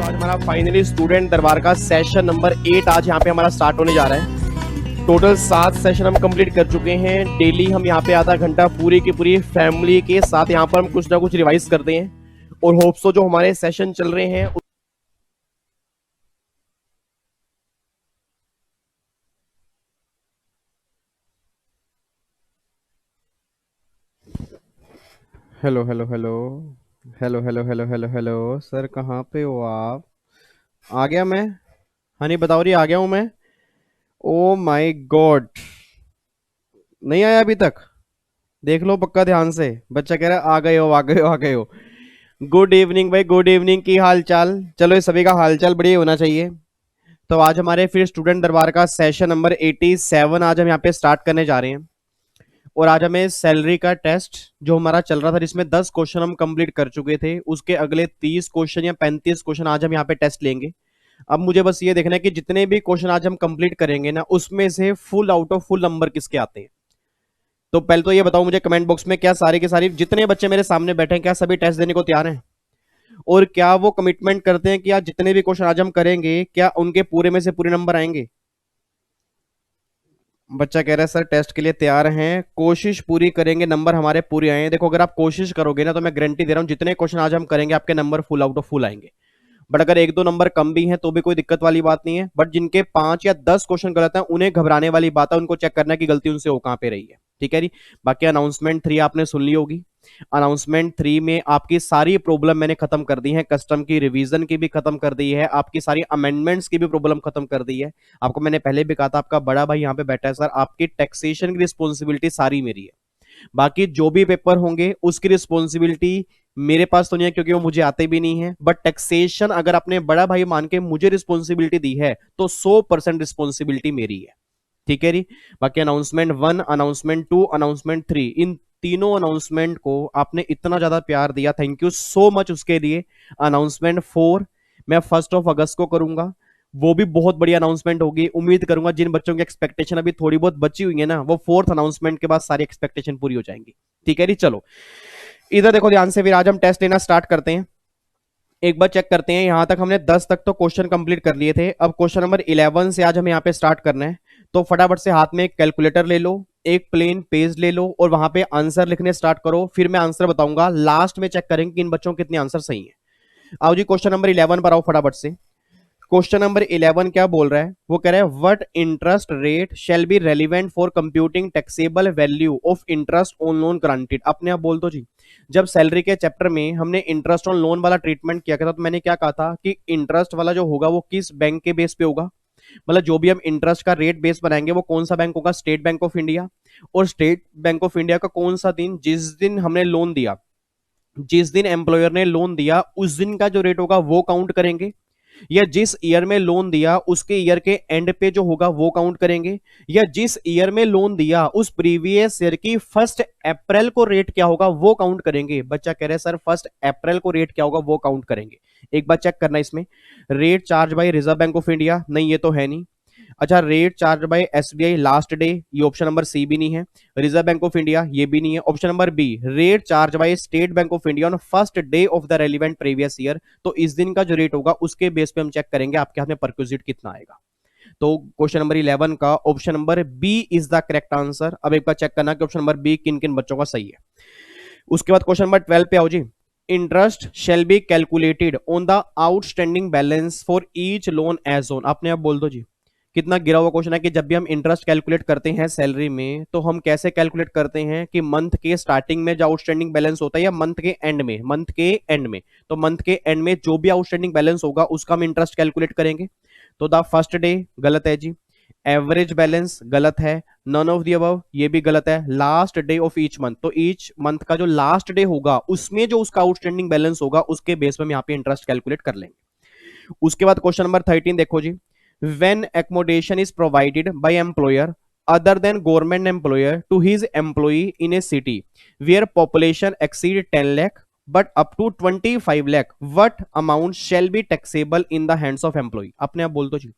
आज हमारा finally student दरबार का सेशन नंबर 8 आज यहाँ पे हमारा स्टार्ट होने जा रहा है। टोटल 7 सेशन हम कंप्लीट कर चुके हैं। डेली हम यहाँ पे आधा घंटा पूरी की पूरी फैमिली के साथ यहाँ पर हम कुछ ना कुछ रिवाइज करते हैं और होप्सो जो हमारे सेशन चल रहे हैं। Hello hello hello hello hello hello hello hello sir, कहाँ पे हो आप? आ गया मैं। हाँ नहीं बताओ रही, आ गया हूँ मैं। ओ माय गॉड, नहीं आया अभी तक? देख लो पक्का ध्यान से। बच्चा कह रहा है आ गए हो आ गए हो आ गए हो। गुड इवनिंग भाई, गुड इवनिंग। की हाल चाल? चलो इस सभी का हाल चाल बढ़िया होना चाहिए। तो आज हमारे फिर स्टूडेंट दरबार का सेशन नंबर 87 आज हम यहाँ पे स्टार्ट करने जा रहे हैं। और आज हमें सैलरी का टेस्ट जो हमारा चल रहा था, जिसमें 10 क्वेश्चन हम कंप्लीट कर चुके थे, उसके अगले 30 क्वेश्चन या 35 क्वेश्चन आज हम यहाँ पे टेस्ट लेंगे। अब मुझे बस ये देखना है कि जितने भी क्वेश्चन आज हम कंप्लीट करेंगे ना, उसमें से full out of full number किसके आते हैं। तो पहले तो ये बताओ मुझे कमेंट बॉक्स में, क्या सारे के सारे जितने बच्चे मेरे सामने बैठे हैं, क्या सभी टेस्ट देने को तैयार हैं? और क्या वो कमिटमेंट करते हैं कि आज जितने भी क्वेश्चन आज हम करेंगे, क्या उनके पूरे में से पूरे नंबर आएंगे? बच्चा कह रहा है सर टेस्ट के लिए तैयार हैं, कोशिश पूरी करेंगे नंबर हमारे पूरे आए। देखो अगर आप कोशिश करोगे ना, तो मैं गारंटी दे रहा हूं जितने क्वेश्चन आज हम करेंगे आपके number full out of full आएंगे। बट अगर 1-2 नंबर कम भी हैं तो भी कोई दिक्कत वाली बात नहीं है। बट जिनके 5 या 10 क्वेश्चन गलत हैं, उन्हें घबराने वाली बात है, उनको चेक करना की गलती उनसे हो कहां पे रही है। ठीक है जी। बाकी अनाउंसमेंट 3 आपने सुन ली होगी। अनाउंसमेंट 3 में आपकी सारी प्रॉब्लम मैंने खत्म कर दी है। कस्टम की रिवीजन की भी खत्म कर दी है, आपकी सारी अमेंडमेंट्स की भी प्रॉब्लम खत्म कर दी है। आपको मैंने पहले भी कहा था, आपका बड़ा भाई यहाँ पे बैठा है सर, आपकी टैक्सेशन की रिस्पॉन्सिबिलिटी सारी मेरी है। बाकी जो भी पेपर होंगे उसकी रिस्पॉन्सिबिलिटी मेरे पास तो नहीं है, क्योंकि वो मुझे आते भी नहीं है। बट टैक्सेशन अगर अपने बड़ा भाई मान के मुझे रिस्पॉन्सिबिलिटी दी है, तो 100% रिस्पॉन्सिबिलिटी मेरी है। ठीक है जी। बाकी अनाउंसमेंट 1, अनाउंसमेंट 2, अनाउंसमेंट 3, इन तीनों अनाउंसमेंट को आपने इतना ज्यादा प्यार दिया, थैंक यू सो मच उसके लिए। अनाउंसमेंट 4 मैं 1 अगस्त को करूंगा, वो भी बहुत बड़ी अनाउंसमेंट होगी। उम्मीद करूंगा जिन बच्चों की एक्सपेक्टेशन अभी थोड़ी बहुत बची हुई है ना, वो 4th अनाउंसमेंट के बाद सारी एक्सपेक्टेशन पूरी हो जाएंगी। ठीक है जी। चलो इधर देखो ध्यान से, फिर आज हम टेस्ट लेना स्टार्ट करते हैं। एक बार चेक करते हैं, यहां तक हमने 10 तक तो क्वेश्चन कंप्लीट कर लिए थे। अब क्वेश्चन नंबर 11 से आज हमें यहाँ पे स्टार्ट करना है। तो फटाफट से हाथ में एक कैलकुलेटर ले लो, एक प्लेन पेज ले लो और वहां पे आंसर लिखने स्टार्ट करो। फिर मैं आंसर बताऊंगा, लास्ट में चेक करेंगे कि इन बच्चों के कितने आंसर सही है। आओ जी क्वेश्चन नंबर 11 पर आओ फटाफट से। क्वेश्चन नंबर 11 क्या बोल रहा है? वो कह रहा है what interest rate shall be relevant for computing taxable value of interest on loan granted. अपने आप बोल दो जी। जब सैलरी के चैप्टर में हमने इंटरेस्ट ऑन लोन वाला ट्रीटमेंट किया था, तो मैंने क्या कहा था कि इंटरेस्ट वाला जो होगा वो किस बैंक के बेस पे होगा। मतलब जो भी हम इंटरेस्ट का रेट बेस बनाएंगे, वो कौन सा बैंक होगा? State Bank of India. और स्टेट बैंक ऑफ इंडिया का कौन सा दिन? जिस दिन हमने लोन दिया, जिस दिन एम्प्लॉयर ने लोन दिया, उस दिन का जो रेट होगा वो काउंट करेंगे। या जिस ईयर में लोन दिया उसके ईयर के एंड पे जो होगा वो काउंट करेंगे। या जिस ईयर में लोन दिया उस प्रीवियस ईयर की 1 अप्रैल को रेट क्या होगा वो काउंट करेंगे। बच्चा कह रहे हैं सर 1 अप्रैल को रेट क्या होगा वो काउंट करेंगे। एक बार चेक करना इसमें, rate charge bye reserve bank of India, नहीं ये तो है नहीं। अच्छा, rate charge bye SBI last day, ये ऑप्शन नंबर सी भी नहीं है। रिजर्व बैंक ऑफ इंडिया ये भी नहीं है। Option number B, rate charge by State Bank of India on first day of the relevant previous year. तो इस दिन का जो रेट होगा उसके बेस पे हम चेक करेंगे आपके हाथ में परक्यूजिट कितना आएगा। तो क्वेश्चन नंबर 11 का option number B is the correct answer. अब एक बार चेक करना कि ऑप्शन नंबर बी किन किन बच्चों का सही है। उसके बाद क्वेश्चन नंबर 12 पे आओ जी। Interest shall be calculated on the outstanding balance for each loan as on. अपने आप बोल दो जी। कितना गिरा हुआ क्वेश्चन है कि जब भी हम इंटरेस्ट कैलकुलेट करते हैं सैलरी में, तो हम कैसे कैलकुलेट करते हैं कि मंथ के स्टार्टिंग में जो आउटस्टैंडिंग बैलेंस होता है या मंथ के एंड में? मंथ के एंड में। तो मंथ के एंड में जो भी आउटस्टैंडिंग बैलेंस होगा उसका हम इंटरेस्ट कैलकुलेट करेंगे। तो द फर्स्ट डे गलत है जी। एवरेज बैलेंस गलत है। नन ऑफ द अबव ये भी गलत है। Last day of each month, तो ईच मंथ का जो लास्ट डे होगा उसमें जो उसका आउटस्टैंडिंग बैलेंस होगा उसके बेस पे हम यहाँ पे इंटरेस्ट कैलकुलेट कर लेंगे। उसके बाद क्वेश्चन नंबर 13 देखो जी। When accommodation is provided by employer other than government employer to his employee in a city where population exceed 10 lakh but up to 25 lakh, what amount shall be taxable in the hands of employee? अपने आप बोल दो जी।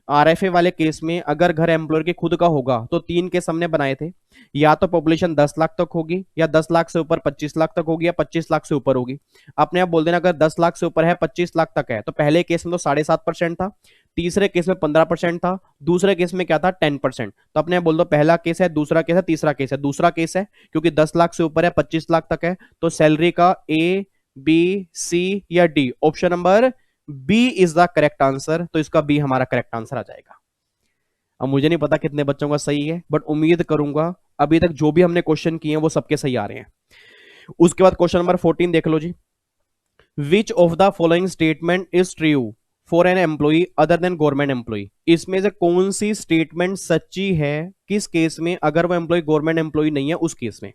RFA वाले case में अगर घर employer के खुद का होगा तो 3 केस हमने बनाए थे, या तो पॉपुलेशन 10 लाख तक होगी, या 10 लाख से ऊपर 25 लाख तक होगी, या 25 लाख से ऊपर होगी। अपने आप बोल देना अगर 10 लाख से ऊपर है 25 लाख तक है तो पहले केस में तो 7.5% था, तीसरे केस में 15% था, दूसरे केस में क्या था 10%। तो अपने आप बोल दो पहला केस है, दूसरा केस है, तीसरा केस है। दूसरा केस है क्योंकि 10 लाख से ऊपर है 25 लाख तक है, तो सैलरी का ए बी सी या D, option number B is the correct answer. तो इसका बी हमारा करेक्ट आंसर आ जाएगा। अब मुझे नहीं पता कितने बच्चों का सही है, बट उम्मीद करूंगा अभी तक जो भी हमने क्वेश्चन किए हैं वो सबके सही आ रहे हैं। उसके बाद क्वेश्चन नंबर 14 देख लो जी। Which of the following statement is true for an employee other than government employee. इसमें से कौन सी स्टेटमेंट सच्ची है किस केस में, अगर वो एम्प्लॉय गवर्नमेंट एम्प्लॉय नहीं है उस केस में।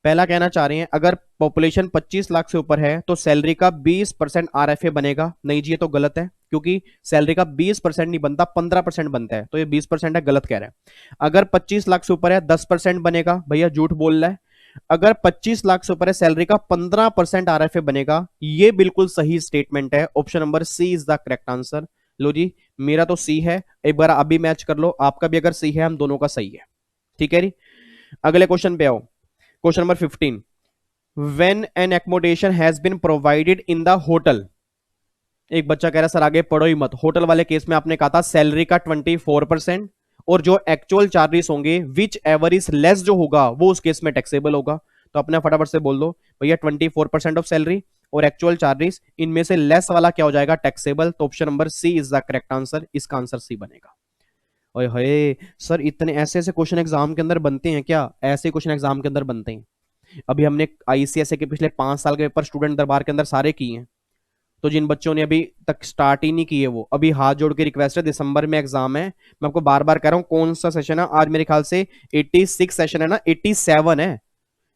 पहला कहना चाह रहे हैं अगर पॉपुलेशन 25 लाख से ऊपर है तो सैलरी का 20% आरएफए बनेगा। नहीं जी ये तो गलत है, क्योंकि सैलरी का 20% नहीं बनता 15% बनता है, तो ये 20% है, गलत कह रहा है। अगर 25 लाख से ऊपर है 10% बनेगा, भैया झूठ बोल रहा है। अगर 25 लाख से ऊपर है सैलरी का 15% आरएफए बनेगा, ये बिल्कुल सही स्टेटमेंट है। Option number C is the correct answer. लो जी मेरा तो सी है, एक बार अभी मैच कर लो, आपका भी अगर सी है हम दोनों का सही है। ठीक है जी, अगले क्वेश्चन पे आओ। Question number 15, when an accommodation has been provided in the hotel. एक बच्चा कह रहा सर आगे पढ़ो ही मत, होटल वाले केस में आपने कहा था सैलरी का 24% और जो एक्चुअल चार्जेस होंगे विच एवर इज लेस जो होगा वो उस केस में टैक्सेबल होगा। तो अपने फटाफट से बोल दो भैया 24% ऑफ सैलरी और एक्चुअल चार्जेस, इनमें से लेस वाला क्या हो जाएगा टैक्सेबल। तो option number C is the correct answer, इसका आंसर सी बनेगा। ओए होए सर इतने ऐसे ऐसे क्वेश्चन एग्जाम के अंदर बनते हैं क्या? ऐसे क्वेश्चन एग्जाम के अंदर बनते हैं। अभी हमने आईसीएसए के पिछले 5 साल के पेपर स्टूडेंट दरबार के अंदर सारे किए हैं, तो जिन बच्चों ने अभी तक स्टार्ट ही नहीं किए वो अभी हाथ जोड़ के रिक्वेस्ट है, दिसंबर में एग्जाम है। मैं आपको बार बार कह रहा हूं कौन सा सेशन है आज, मेरे ख्याल से 86 सेशन है ना, 87 है।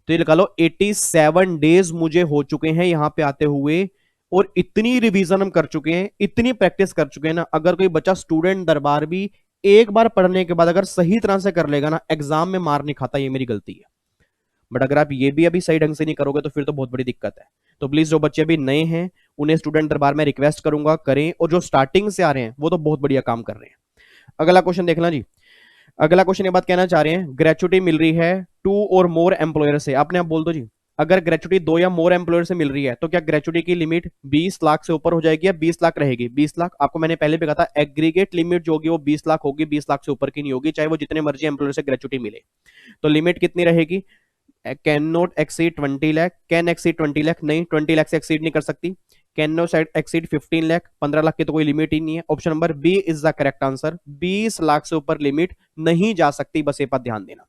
तो ये लगा लो 87 डेज मुझे हो चुके हैं यहाँ पे आते हुए, और इतनी रिवीजन हम कर चुके हैं, इतनी प्रैक्टिस कर चुके हैं ना। अगर कोई बच्चा स्टूडेंट दरबार भी एक बार पढ़ने के बाद अगर सही तरह से कर लेगा ना, एग्जाम में मार नहीं खाता, ये मेरी गलती है। बट अगर आप ये भी अभी सही ढंग से नहीं करोगे तो फिर तो बहुत बड़ी दिक्कत है। तो प्लीज जो बच्चे अभी नए हैं उन्हें स्टूडेंट दरबार में रिक्वेस्ट करूंगा करें, और जो स्टार्टिंग से आ रहे हैं वो तो बहुत बढ़िया काम कर रहे हैं। अगला क्वेश्चन देखना जी। अगला क्वेश्चन ये बात कहना चाह रहे हैं ग्रेचुटी मिल रही है 2 और मोर एम्प्लॉयर से। आपने आप बोल दो जी, अगर ग्रेचुटी 2 या मोर एम्प्लॉयर से मिल रही है तो क्या ग्रेचुटी की लिमिट 20 लाख से ऊपर हो जाएगी या 20 लाख रहेगी? 20 लाख। आपको मैंने पहले भी कहा था एग्रीगेट लिमिट जो होगी वो 20 लाख होगी, 20 लाख से ऊपर की नहीं होगी, चाहे वो जितने मर्जी एम्प्लॉयर से ग्रेचुटी मिले। तो लिमिट कितनी रहेगी? Can not exceed 20 lakh, can exceed 20 lakh नहीं, 20 लाख से एक्सीड नहीं कर सकती। Can not exceed 15 lakh, 15 lakh की तो कोई लिमिट ही नहीं है। Option number B is the correct answer, 20 lakh से ऊपर लिमिट नहीं जा सकती, बस ये पर ध्यान देना।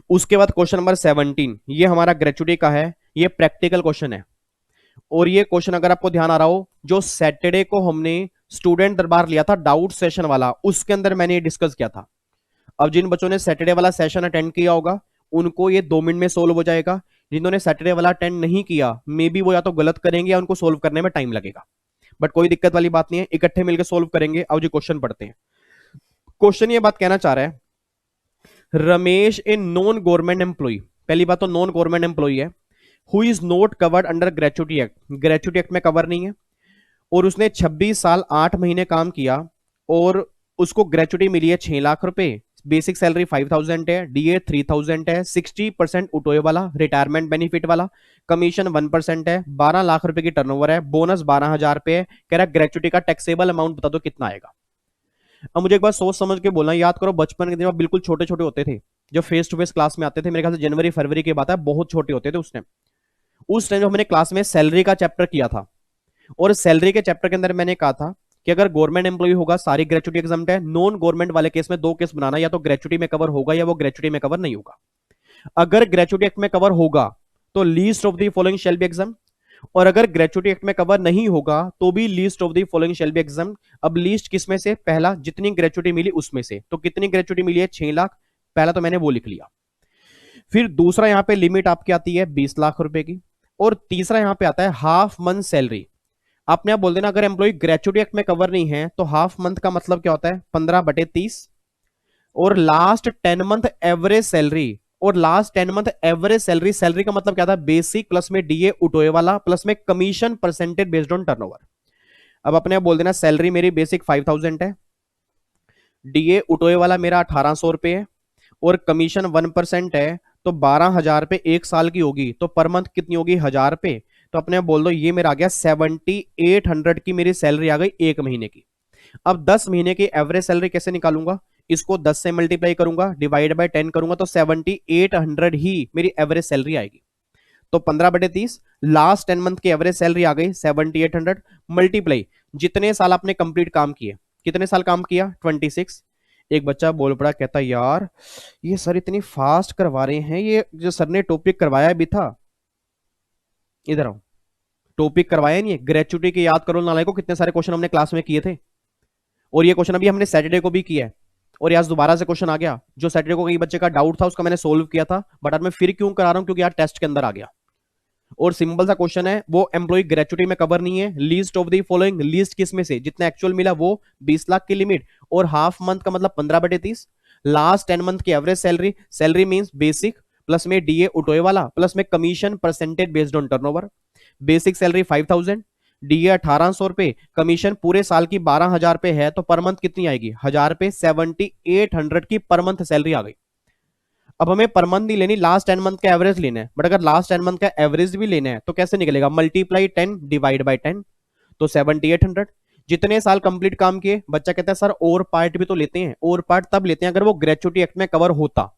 उसके बाद क्वेश्चन नंबर 17, ये हमारा ग्रेचुटी का है, ये प्रैक्टिकल क्वेश्चन है। और ये क्वेश्चन अगर आपको ध्यान आ रहा हो, जो सैटरडे को हमने स्टूडेंट दरबार लिया था डाउट सेशन वाला, उसके अंदर मैंने ये डिस्कस किया था। अब जिन बच्चों ने सैटरडे वाला सेशन अटेंड किया होगा उनको ये 2 मिनट में सोल्व हो जाएगा। जिन्होंने सैटरडे वाला अटेंड नहीं किया मे बी वो या तो गलत करेंगे या उनको सोल्व करने में टाइम लगेगा, बट कोई दिक्कत वाली बात नहीं है, इकट्ठे मिलकर सोल्व करेंगे। अब जो क्वेश्चन पढ़ते हैं, क्वेश्चन ये बात कहना चाह रहा है Ramesh a non government employee, पहली बात तो नॉन गवर्नमेंट एम्प्लॉय है, who is not covered under gratuity act, gratuity act में कवर नहीं है, और उसने 26 साल 8 महीने काम किया और उसको ग्रेचुटी मिली है 6 लाख रुपए, बेसिक सैलरी 5000 है, डीए 3000 है, 60% उठोए वाला, रिटायरमेंट बेनिफिट वाला, कमीशन 1% है, 12 लाख रुपए की टर्नओवर है, बोनस 12,000 रुपए है। कह रहा ग्रेचुटी का टैक्सेबल अमाउंट बता दो कितना आएगा। अब मुझे एक बार सोच समझ के बोलना, याद करो बचपन के दिन में बिल्कुल छोटे छोटे होते थे, जो फेस टू फेस क्लास में आते थे, मेरे ख्याल से जनवरी फरवरी की बात है, बहुत छोटे होते थे उस टाइम जो हमने क्लास में सैलरी का चैप्टर किया था, और सैलरी के चैप्टर के अंदर मैंने कहा था कि अगर गवर्नमेंट एम्प्लॉय होगा सारी ग्रेचुटी एग्जाम्प्ट है, नॉन गवर्नमेंट वाले केस में 2 केस बनाना, या तो ग्रेचुटी में कवर होगा या वो ग्रेचुटी में कवर नहीं होगा। अगर ग्रेचुटी एक्ट में कवर होगा तो least of the following shall be exam, और अगर ग्रेचुटी एक्ट में कवर नहीं होगा तो भी least of the following shall be exam. अब लीस्ट किसमें से? पहला जितनी ग्रेचुटी मिली उसमें से, तो कितनी ग्रेचुटी मिली है? 6 लाख, पहला तो मैंने वो लिख लिया। फिर दूसरा यहां पे लिमिट आपकी आती है 20 लाख रुपए की, और तीसरा यहां पे आता है हाफ मंथ सैलरी। आपने आप बोल देना अगर एम्प्लॉय ग्रेचुटी एक्ट में कवर नहीं है तो हाफ मंथ का मतलब क्या होता है? 15/30, और लास्ट 10 मंथ एवरेज सैलरी, और last 10 month average salary, salary का मतलब क्या था? बेसिक प्लस में डीए उठोए वाला प्लस में commission percentage based on turnover. अब अपने आप बोल देना सैलरी मेरी बेसिक 5000 है, डीए उठोए वाला मेरा 1800 रुपये है, और कमीशन 1% है, तो 12,000 रुपये एक साल की होगी, तो पर मंथ कितनी होगी, 1,000 रुपये। तो अपने बोल दो ये मेरा आ गया 7800 की मेरी सैलरी आ गई एक महीने की। अब 10 महीने की एवरेज सैलरी कैसे निकालूंगा, इसको 10 से मल्टीप्लाई करूंगा, डिवाइड बाय 10 करूंगा, तो 7800 ही मेरी एवरेज सैलरी आएगी। तो 15/30, लास्ट 10 मंथ की एवरेज सैलरी आ गई 7800, मल्टीप्लाई जितने साल आपने कंप्लीट काम किए, कितने साल काम किया, 26। एक बच्चा बोल पड़ा, कहता यार ये सर इतनी फास्ट करवा रहे हैं, ये जो सर ने टॉपिक करवाया भी था, इधर आओ, टॉपिक करवाया नहीं है, ग्रेचुटी की याद करो नालायक को, कितने सारे क्वेश्चन हमने क्लास में किए थे, और ये क्वेश्चन अभी हमने सैटरडे को भी किया है, और आज दोबारा से क्वेश्चन आ गया, जो सैटरडे को कई बच्चे का डाउट था उसका मैंने सोल्व किया था, बट आज मैं फिर क्यों करा रहा हूं, क्योंकि यार टेस्ट के अंदर आ गया, और सिंपल सा क्वेश्चन है, वो एम्प्लॉय ग्रेचुटी में कवर नहीं है, least of the following, least किस में से, जितना एक्चुअल मिला वो 20 लाख की लिमिट, और हाफ मंथ का मतलब 15/30, लास्ट 10 मंथ की average salary, salary means basic plus में डीए उठोए वाला प्लस में commission percentage based on turnover. Basic salary 5,000, DA 1800 रुपए, कमीशन पूरे साल की 12,000 रुपए है, तो पर मंथ कितनी आएगी, 1,000 रुपए, 7800 की पर मंथ सैलरी आ गई। अब हमें पर मंथ नहीं लेनी, लास्ट 10 मंथ का एवरेज लेना है, बट अगर लास्ट 10 मंथ का एवरेज भी लेना है तो कैसे निकलेगा, मल्टीप्लाई 10 डिवाइड बाय 10, तो 7800। जितने साल कंप्लीट काम किए, बच्चा कहता है सर और पार्ट भी तो लेते हैं, और पार्ट तब लेते हैं अगर वो ग्रेचुटी एक्ट में कवर होता,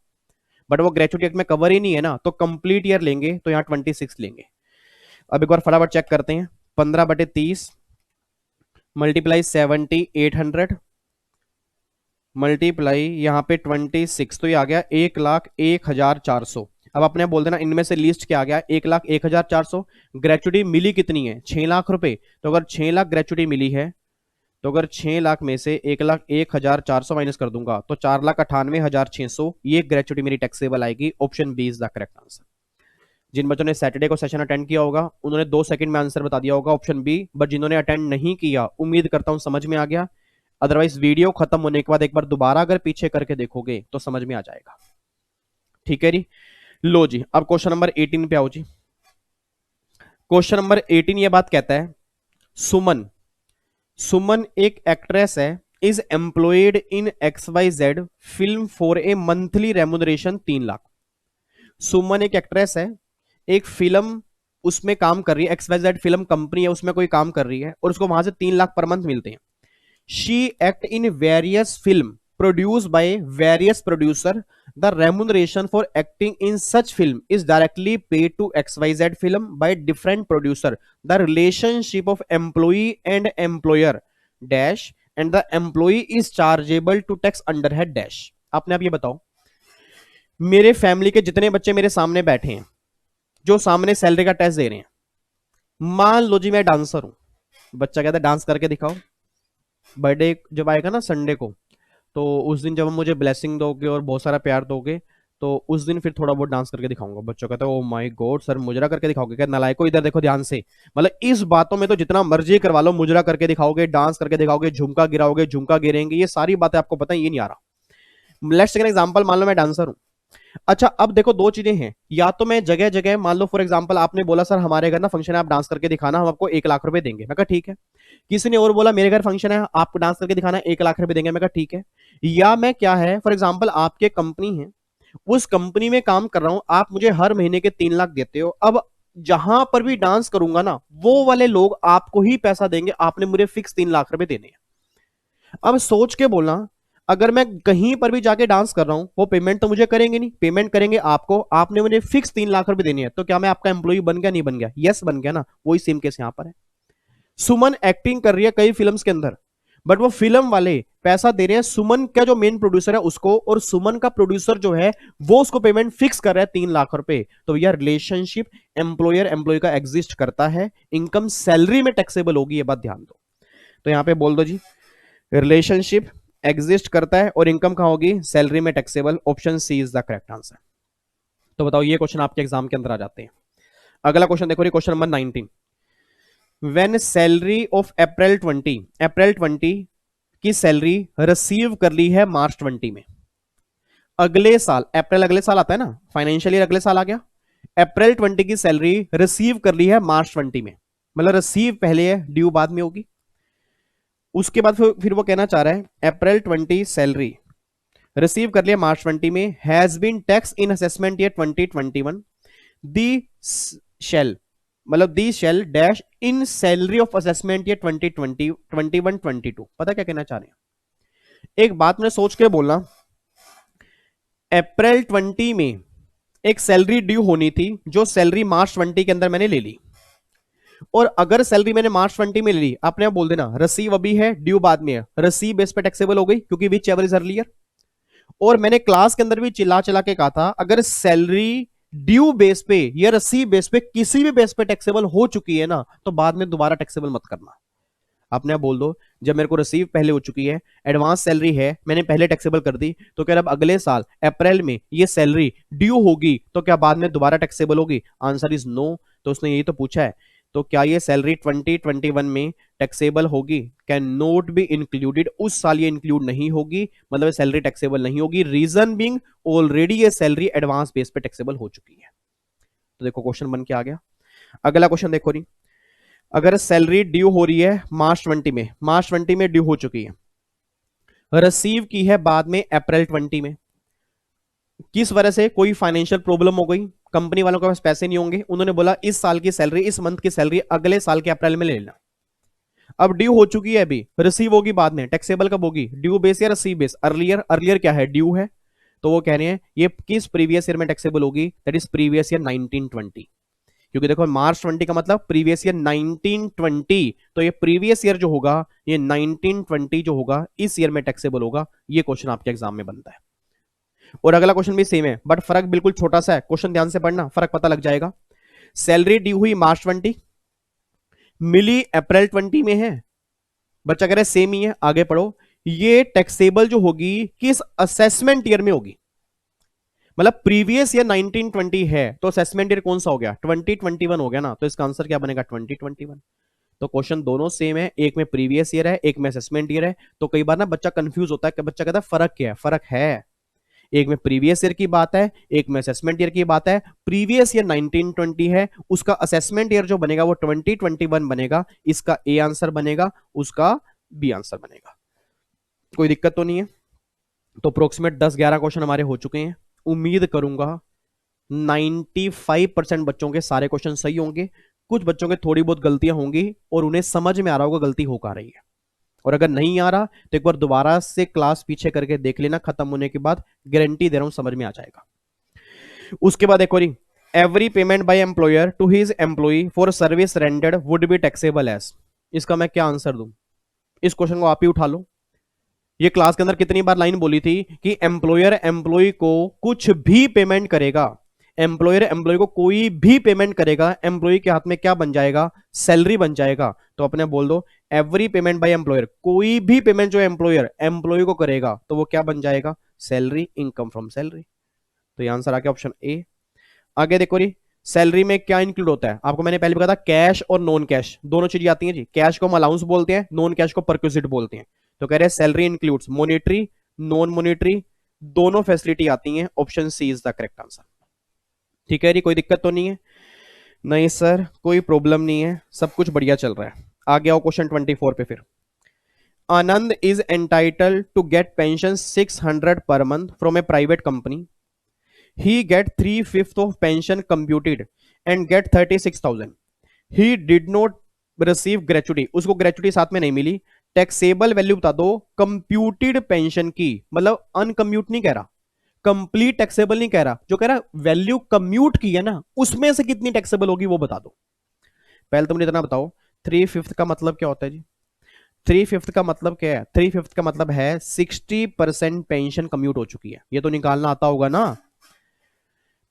बट वो ग्रेचुटी एक्ट में कवर ही नहीं है ना, तो कंप्लीट ईयर लेंगे, तो यहाँ 26 लेंगे। अब एक बार फटाफट चेक करते हैं, 15/30 मल्टीप्लाई 7800 मल्टीप्लाई यहाँ पे 26, तो ये आ गया 1,01,400। अब अपने बोल देना इनमें से लिस्ट क्या आ गया, 1,01,400। ग्रेचुटी मिली कितनी है, 6 लाख रुपए, तो अगर 6 लाख ग्रेचुटी मिली है, तो अगर 6 लाख में से 1,01,400 माइनस कर दूंगा, तो 4,98,600, ये ग्रेचुटी मेरी टैक्सेबल आएगी। Option B is the correct answer. जिन बच्चों ने सैटरडे को सेशन अटेंड किया होगा उन्होंने 2 सेकंड में आंसर बता दिया होगा, ऑप्शन बी। बट जिन्होंने अटेंड नहीं किया, उम्मीद करता हूं समझ में आ गया, अदरवाइज वीडियो खत्म होने के बाद एक बार दोबारा अगर पीछे करके देखोगे तो समझ में आ जाएगा। ठीक है जी, लो जी, अब क्वेश्चन नंबर 18 पे आओ जी। क्वेश्चन नंबर 18 ये बात कहता है, सुमन, सुमन एक एक्ट्रेस है, is employed in XYZ film for a monthly remuneration 3 lakh. Suman एक एक्ट्रेस है, एक फिल्म उसमें काम कर रही है, XYZ फिल्म कंपनी है, उसमें कोई काम कर रही है, और उसको वहां से 3 लाख पर मंथ मिलते हैं। She act in various film produced by various producer. The remuneration for acting in such film is directly paid to XYZ film by different producer. The relationship of employee and employer dash and the employee is chargeable to tax under head dash. आपने अब ये बताओ, मेरे family के जितने बच्चे मेरे सामने बैठे हैं जो सामने सैलरी का टेस्ट दे रहे हैं, मान लो जी मैं डांसर हूं, बच्चा कहता है डांस करके दिखाओ, बर्थडे जब आएगा ना संडे को, तो उस दिन जब मुझे ब्लेसिंग दोगे और बहुत सारा प्यार दोगे, तो उस दिन फिर थोड़ा बहुत डांस करके दिखाऊंगा। बच्चों कहता है ओ माय गॉड सर मुजरा करके दिखाओगे क्या, नालायको इधर देखो ध्यान से, मतलब इस बातों में तो जितना मर्जी करवा लो, मुजरा करके दिखाओगे, डांस करके दिखाओगे, झुमका गिराओगे, झुमका गिरेंगे, ये सारी बातें आपको पता है, ये नहीं आ रहा। लेट्स टेक एन एग्जांपल, मान लो मैं डांसर हूं। अच्छा अब देखो दो चीजें हैं, या तो मैं जगह जगह, मान लो फॉर एग्जांपल आपने बोला सर हमारे घर ना फंक्शन है, आप डांस करके दिखाना, हम आपको 1 लाख रुपए देंगे, मैं कहा ठीक है। किसी ने और बोला मेरे घर फंक्शन है, आपको डांस करके दिखाना, 1 लाख रुपए देंगे, मैं कहा ठीक है। या मैं क्या है, फॉर एग्जांपल आपके कंपनी है, उस कंपनी में काम कर रहा हूं, आप मुझे हर महीने के 3 लाख देते हो, अब जहां पर भी डांस करूंगा ना, वो वाले लोग आपको ही पैसा देंगे, आपने मुझे फिक्स 3 लाख रुपए देने हैं। अब सोच के बोलना, अगर मैं कहीं पर भी जाके डांस कर रहा हूं, वो पेमेंट तो मुझे करेंगे नहीं, पेमेंट करेंगे आपको, आपने मुझे फिक्स 3 लाख रुपए देने हैं, तो क्या मैं आपका एम्प्लॉय बन गया, नहीं बन गया, यस बन गया ना। वही सेम केस यहां पर है, सुमन एक्टिंग कर रही है कई फिल्म्स के अंदर, बट वो फिल्म वाले पैसा दे रहे हैं सुमन का जो मेन प्रोड्यूसर है उसको, और सुमन का प्रोड्यूसर जो है वो उसको पेमेंट फिक्स कर रहा है 3 लाख रुपए, तो यह रिलेशनशिप एम्प्लॉयर एम्प्लॉय का एग्जिस्ट करता है, इनकम सैलरी में टैक्सेबल होगी, ये बात ध्यान दो। तो यहां पे बोल दो जी, रिलेशनशिप एग्जिस्ट करता है और इनकम कहां होगी, सैलरी में taxable. Option C is the correct answer. तो बताओ ये क्वेश्चन आपके एग्जाम के अंदर आ जाते हैं। अगला क्वेश्चन देखो, question number 19, when salary of April 20 की सैलरी रिसीव कर ली है मार्च 20 में, अगले साल, अप्रैल अगले साल आता है ना, फाइनेंशियल ईयर अगले साल आ गया, अप्रैल 20 की सैलरी रिसीव कर ली है मार्च 20 में, मतलब रिसीव पहले है, ड्यू बाद में होगी। उसके बाद फिर वो कहना चाह रहा है अप्रैल 20 सैलरी रिसीव कर लिया मार्च 20 में, has been tax in assessment year 2021, the shall मतलब the shall dash in salary of assessment year 2020 21 22। पता क्या कहना चाह रहे हैं? एक बात मैंने सोच के बोलना, अप्रैल 20 में एक सैलरी ड्यू होनी थी, जो सैलरी मार्च 20 के अंदर मैंने ले ली, और अगर सैलरी मैंने मार्च 20 में ले ली, आपने बोल देना रिसीव अभी है, ड्यू बाद में है, रिसीव बेस पे टैक्सेबल हो गई क्योंकि विच एवर इज अर्लियर। और मैंने क्लास के अंदर भी चिल्ला चिल्ला के कहा था, अगर सैलरी ड्यू बेस पे या रिसीव बेस पे किसी भी बेस पे टैक्सेबल हो चुकी है ना, तो बाद में दोबारा टैक्सेबल मत करना। अपने आप बोल दो, जब मेरे को रिसीव पहले हो चुकी है, एडवांस सैलरी है, मैंने पहले टैक्सेबल कर दी, तो क्या अब अगले साल अप्रैल में ये सैलरी ड्यू होगी तो क्या बाद में दोबारा टैक्सेबल होगी? Answer is no. तो उसने यही तो पूछा है, तो क्या ये सैलरी 2021 में टैक्सेबल होगी? कैन नोट बी इंक्लूडेड, उस साल ये इंक्लूड नहीं होगी, मतलब सैलरी टैक्सेबल नहीं होगी। रीजन बीइंग ऑलरेडी ये सैलरी एडवांस बेस पे टैक्सेबल हो चुकी है। तो देखो क्वेश्चन बन के आ गया। अगला क्वेश्चन देखो नहीं, अगर सैलरी ड्यू हो रही है मार्च 20 में, मार्च 20 में ड्यू हो चुकी है, रिसीव की है बाद में अप्रैल 20 में, किस वजह से? कोई फाइनेंशियल प्रॉब्लम हो गई, कंपनी वालों के पास पैसे नहीं होंगे, उन्होंने बोला इस साल की सैलरी, इस मंथ की सैलरी अगले साल के अप्रैल में ले लेना। अब ड्यू हो चुकी है, अभी रिसीव होगी बाद में, टैक्सेबल कब होगी? ड्यू बेस या रिसीव बेस? अर्लियर, अर्लियर क्या है? ड्यू है। तो वो कह रहे हैं ये किस प्रीवियस ईयर में टैक्सेबल होगी? दैट इज प्रीवियस ईयर 1920, क्योंकि देखो मार्च 20 का मतलब प्रीवियस ईयर 1920, तो ये प्रीवियस ईयर जो होगा ये 1920 जो होगा इस ईयर में टैक्सेबल होगा। ये क्वेश्चन आपके एग्जाम में बनता है। और अगला क्वेश्चन भी सेम है, बट फर्क बिल्कुल छोटा सा है, क्वेश्चन ध्यान से पढ़ना, फर्क पता लग जाएगा। सैलरी ड्यू हुई मार्च 20, मिली अप्रैल 20 में है, बच्चा कह रहे सेम ही है, आगे पढ़ो। ये टैक्सेबल जो होगी किस असेसमेंट ईयर में होगी? मतलब प्रीवियस ईयर 1920 है, तो असेसमेंट ईयर कौन सा हो गया? 2021 हो गया ना, तो इसका आंसर क्या बनेगा? 2021। तो क्वेश्चन दोनों सेम है, एक में प्रीवियस ईयर है, एक में असेसमेंट ईयर है। तो कई बार ना बच्चा कंफ्यूज होता है कि बच्चा कहता है फर्क क्या है? फर्क है, एक में प्रीवियस ईयर की बात है, एक में असेसमेंट ईयर की बात है। प्रीवियस ईयर 1920 है, उसका असेसमेंट ईयर जो बनेगा वो 2021 बनेगा। इसका ए आंसर बनेगा, उसका बी आंसर बनेगा। कोई दिक्कत तो नहीं है? तो अप्रोक्सीमेट 10-11 क्वेश्चन हमारे हो चुके हैं। उम्मीद करूंगा 95% बच्चों के सारे क्वेश्चन सही होंगे। कुछ बच्चों के थोड़ी बहुत गलतियां होंगी और उन्हें समझ में आ रहा होगा गलती हो का रही है, और अगर नहीं आ रहा तो एक बार दोबारा से क्लास पीछे करके देख लेना, खत्म होने के बाद गारंटी दे रहा हूं समझ में आ जाएगा। उसके बाद एक और, every payment by employer to his employee for service rendered would be taxable as. इसका मैं क्या आंसर दूं? इस क्वेश्चन को आप ही उठा लो। ये क्लास के अंदर कितनी बार लाइन बोली थी कि एम्प्लॉयर एम्प्लॉय को कुछ भी पेमेंट करेगा, एम्प्लॉयर एम्प्लॉय को कोई भी पेमेंट करेगा, एम्प्लॉय के हाथ में क्या बन जाएगा? सैलरी बन जाएगा। तो अपने बोल दो एवरी पेमेंट बाय एम्प्लॉयर, कोई भी पेमेंट जो एम्प्लॉयर एम्प्लॉय को करेगा तो वो क्या बन जाएगा? Salary, income from salary. तो ये आंसर आ गया ऑप्शन ए। आगे देखो जी, सैलरी में क्या इंक्लूड होता है? आपको मैंने पहले बताया कैश और नॉन कैश दोनों चीजें आती हैं जी। कैश को हम अलाउंस बोलते हैं, नॉन कैश को परक्विजिट बोलते हैं। तो कह रहे हैं salary includes monetary, non monetary, दोनों फैसिलिटी आती हैं। Option C is the correct answer. ठीक है जी, कोई दिक्कत तो नहीं है? नहीं सर कोई प्रॉब्लम नहीं है, सब कुछ बढ़िया चल रहा है। आगे आओ क्वेश्चन 24 पे। फिर Anand is entitled to get pension 600 per month from a private company. He get 3/5 of pension computed and get 36,000. He did not receive gratuity. उसको ग्रेचुटी साथ में नहीं मिली। टैक्सेबल वैल्यू बता दो कंप्यूटेड पेंशन की, मतलब अनकम्यूट नहीं कह रहा, कंप्लीट टैक्सेबल नहीं कह रहा, जो कह रहा वैल्यू कम्यूट की है ना उसमें से कितनी टैक्सेबल होगी वो बता दो। पहले तुम इतना बताओ 3/5 का मतलब क्या होता है जी? 3/5 का मतलब क्या है? 3/5 का मतलब है 60% पेंशन कम्यूट हो चुकी है। ये तो निकालना आता होगा ना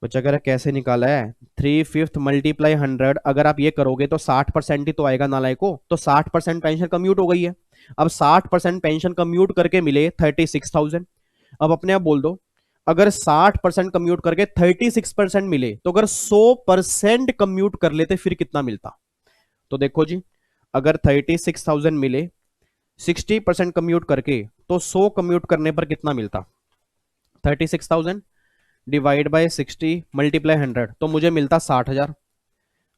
बच्चा, कह रहा कैसे निकाला है? 3/5 मल्टीप्लाई 100, अगर आप ये करोगे तो 60% ही तो आएगा नालायक को। तो 60% पेंशन कम्यूट हो गई है। अब 60% पेंशन कम्यूट करके मिले 36,000। अब अपने आप बोल दो अगर 60% कम्यूट करके 36% मिले तो अगर 100% कम्यूट कर लेते फिर कितना मिलता? तो देखो जी, अगर 36,000 मिले 60% कम्यूट करके तो 100 कम्यूट करने पर कितना मिलता? 36,000 डिवाइड बाय 60 मल्टीप्लाई 100, तो मुझे मिलता 60,000।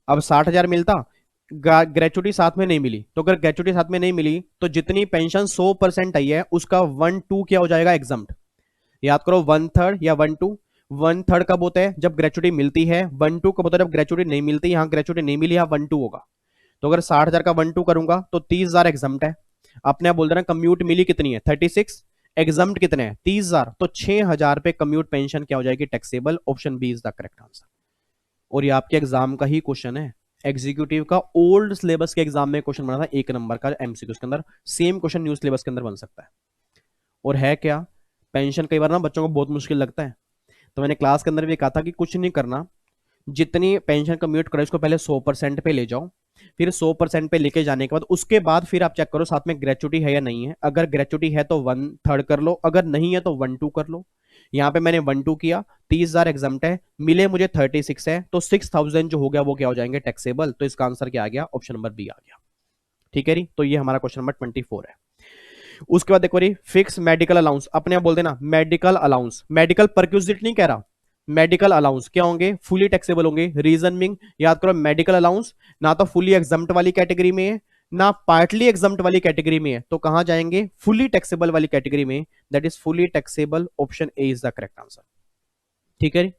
अब 60,000 मिलता, ग्रेचुटी साथ में नहीं मिली, तो अगर ग्रेचुटी साथ में नहीं मिली तो जितनी पेंशन 100% आई है उसका 1/2 क्या हो जाएगा, एग्जम्प्ट। याद करो 1/3 या 1/2। 1/3 कब होता है, जब ग्रेचुटी मिलती है। 1/2 कब होता है, जब ग्रेचुटी नहीं मिलती। यहाँ ग्रेचुटी नहीं मिली, यहाँ 1/2 होगा। तो अगर 60,000 का 1/2 करूंगा तो 30,000 एग्जम्प्ट है। आपने आप बोल देना कम्यूट मिली कितनी है, 36। एग्जम्प्ट कितने हैं, 30,000। तो 6,000 पे कम्यूट पेंशन क्या हो जाएगी, taxable. Option B is the correct answer. और ये आपके एग्जाम का ही क्वेश्चन है, एग्जीक्यूटिव का ओल्ड सिलेबस के एग्जाम में क्वेश्चन बना था 1 नंबर का एमसीक्यू के अंदर। सेम क्वेश्चन न्यू सिलेबस के अंदर बन सकता है। और है क्या, पेंशन कई बार ना बच्चों को बहुत मुश्किल लगता है, तो मैंने क्लास के अंदर भी कहा था कि कुछ नहीं करना, जितनी पेंशन कम्यूट करो इसको पहले 100% पे ले जाओ। फिर 100% पे लेके जाने के बाद उसके बाद फिर आप चेक करो साथ में ग्रेचुटी है या नहीं है। अगर ग्रेचुटी है तो 1/3 कर लो, अगर नहीं है तो 1/2 कर लो। यहाँ पे मैंने 1/2 किया, 30,000 एग्जम्प्ट है, मिले मुझे 36 है, तो 6,000 जो हो गया वो क्या हो जाएंगे, टैक्सेबल। तो इसका आंसर क्या आ गया, ऑप्शन नंबर बी आ गया। ठीक है जी, तो ये हमारा क्वेश्चन नंबर 24 है। उसके बाद देखो, फिक्स मेडिकल अलाउंस, अपने आप बोल देना मेडिकल अलाउंस। मेडिकल परक्यूजिट नहीं कह रहा, मेडिकल अलाउंस क्या होंगे, फुली टैक्सेबल होंगे। रीजन बिंग, याद करो मेडिकल अलाउंस ना तो फुली एग्जम्प्ट वाली कैटेगरी में है ना पार्टली एग्जम्प्ट वाली कैटेगरी में है, तो कहां जाएंगे, फुली टैक्सेबल वाली कैटेगरी में, that is fully taxable. Option A is the correct answer. ठीक है।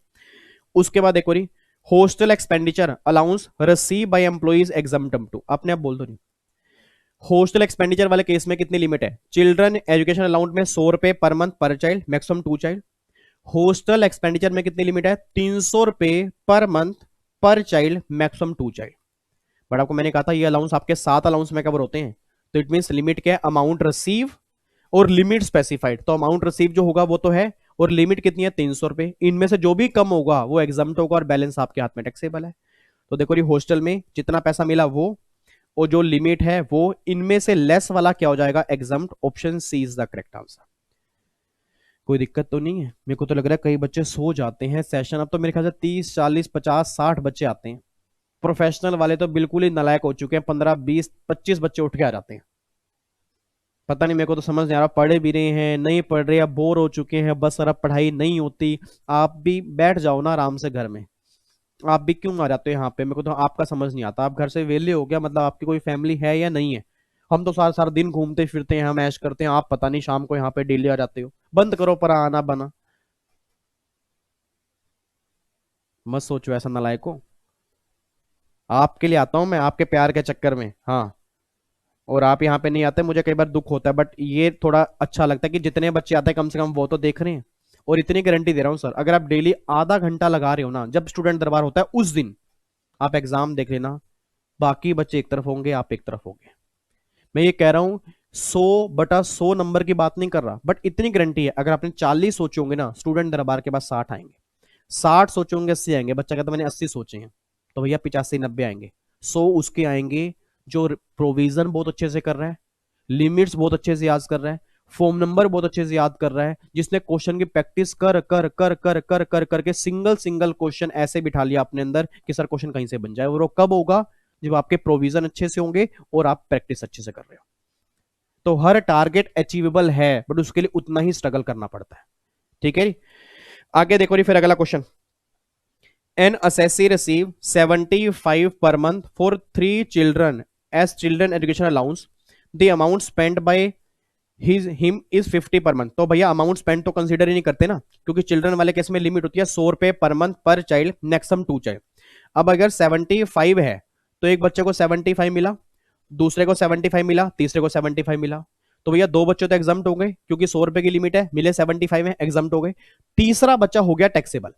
उसके बाद देखो, hostel expenditure allowance receive by employees exempted to, अपने आप बोल दो नहीं। हॉस्टल एक्सपेंडिचर वाले केस में कितनी लिमिट है, चिल्ड्रन एजुकेशन अलाउंस में 100 रुपए पर मंथ पर child, maximum 2 child. Hostel expenditure में कितनी लिमिट है, 300 रुपए पर मंथ पर चाइल्ड, मैक्सिमम 2 चाइल्ड। बट आपको मैंने कहा था ये अलाउंस आपके 7 अलाउंस में कवर होते हैं, तो इट मीन लिमिट क्या है, अमाउंट रिसीव और लिमिट स्पेसिफाइड। तो अमाउंट रिसीव जो होगा वो तो है, और लिमिट कितनी है, 300 रुपए। इनमें से जो भी कम होगा वो एग्जम्प्ट होगा और बैलेंस आपके हाथ में टैक्सेबल है। तो देखो, ये हॉस्टल में जितना पैसा मिला वो, और जो लिमिट है वो, इनमें से लेस वाला क्या हो जाएगा, exempt. Option C is the correct answer. कोई दिक्कत तो नहीं है, मेरे को तो लग रहा है कई बच्चे सो जाते हैं सेशन। अब तो मेरे ख्याल से 30 40 50 60 बच्चे आते हैं। प्रोफेशनल वाले तो बिल्कुल ही नालायक हो चुके हैं, 15 20 25 बच्चे उठ के आ जाते हैं। पता नहीं, मेरे को तो समझ नहीं आ रहा, पढ़े भी रहे हैं नहीं पढ़ रहे, अब बोर हो चुके हैं बस, और अब पढ़ाई नहीं होती। आप भी बैठ जाओ ना आराम से घर में, आप भी क्यों आ जाते हो यहाँ पे, मेरे को तो आपका समझ नहीं आता। आप घर से वेले हो गया मतलब, आपकी कोई फैमिली है या नहीं है। हम तो सारा सारा दिन घूमते फिरते हैं, हम ऐश करते हैं, आप पता नहीं शाम को यहाँ पे डेली आ जाते हो। बंद करो पर आना बना, मत सोचो ऐसा नालायक हो। आपके लिए आता हूँ मैं, आपके प्यार के चक्कर में, हाँ। और आप यहाँ पे नहीं आते, मुझे कई बार दुख होता है, बट ये थोड़ा अच्छा लगता है कि जितने बच्चे आते हैं कम से कम वो तो देख रहे हैं। और इतनी गारंटी दे रहा हूँ सर, अगर आप डेली आधा घंटा लगा रहे हो ना, जब स्टूडेंट दरबार होता है उस दिन आप एग्जाम देख लेना, बाकी बच्चे एक तरफ होंगे, आप एक तरफ होंगे। मैं ये कह रहा हूं 100/100 नंबर की बात नहीं कर रहा, बट इतनी गारंटी है, अगर आपने 40 सोचे होंगे ना, स्टूडेंट दरबार के बाद 60 आएंगे। 60 सोचे होंगे 80 आएंगे, बच्चा कहता मैंने 80 सोचे हैं, तो भैया 85 90 आएंगे। 100 उसके आएंगे जो प्रोविजन बहुत अच्छे से कर रहा है, लिमिट्स बहुत अच्छे से याद कर रहा है, फॉर्म नंबर बहुत अच्छे से याद कर रहा है, जिसने क्वेश्चन की प्रैक्टिस कर कर कर कर कर कर करके सिंगल सिंगल क्वेश्चन ऐसे बिठा लिया अपने अंदर कि सर क्वेश्चन कहीं से बन जाए। और वो कब होगा, जब आपके प्रोविजन अच्छे से होंगे और आप प्रैक्टिस अच्छे से कर रहे हो। तो हर टारगेट अचीवेबल है, बट उसके लिए उतना ही स्ट्रगल करना पड़ता है। ठीक है, आगे देखो फिर अगला question. N assessee receive 75 per month for 3 children as children education allowance, the amount spend by him is 50 per month. तो भैया अमाउंट स्पेंड तो कंसीडर ही नहीं करते ना, क्योंकि चिल्ड्रन वाले केस में लिमिट होती है 100 रुपए पर मंथ पर चाइल्ड, मैक्सिमम 2 चाइल्ड। अब अगर 75 है तो एक बच्चे को 75 मिला, दूसरे को 75 मिला, तीसरे को 75 मिला, तो भैया 2 बच्चे तो एग्जम्प्ट हो गए, क्योंकि 100 रुपए की लिमिट है, मिले 75 है, एग्जम्प्ट हो गए। तीसरा बच्चा हो गया टैक्सेबल,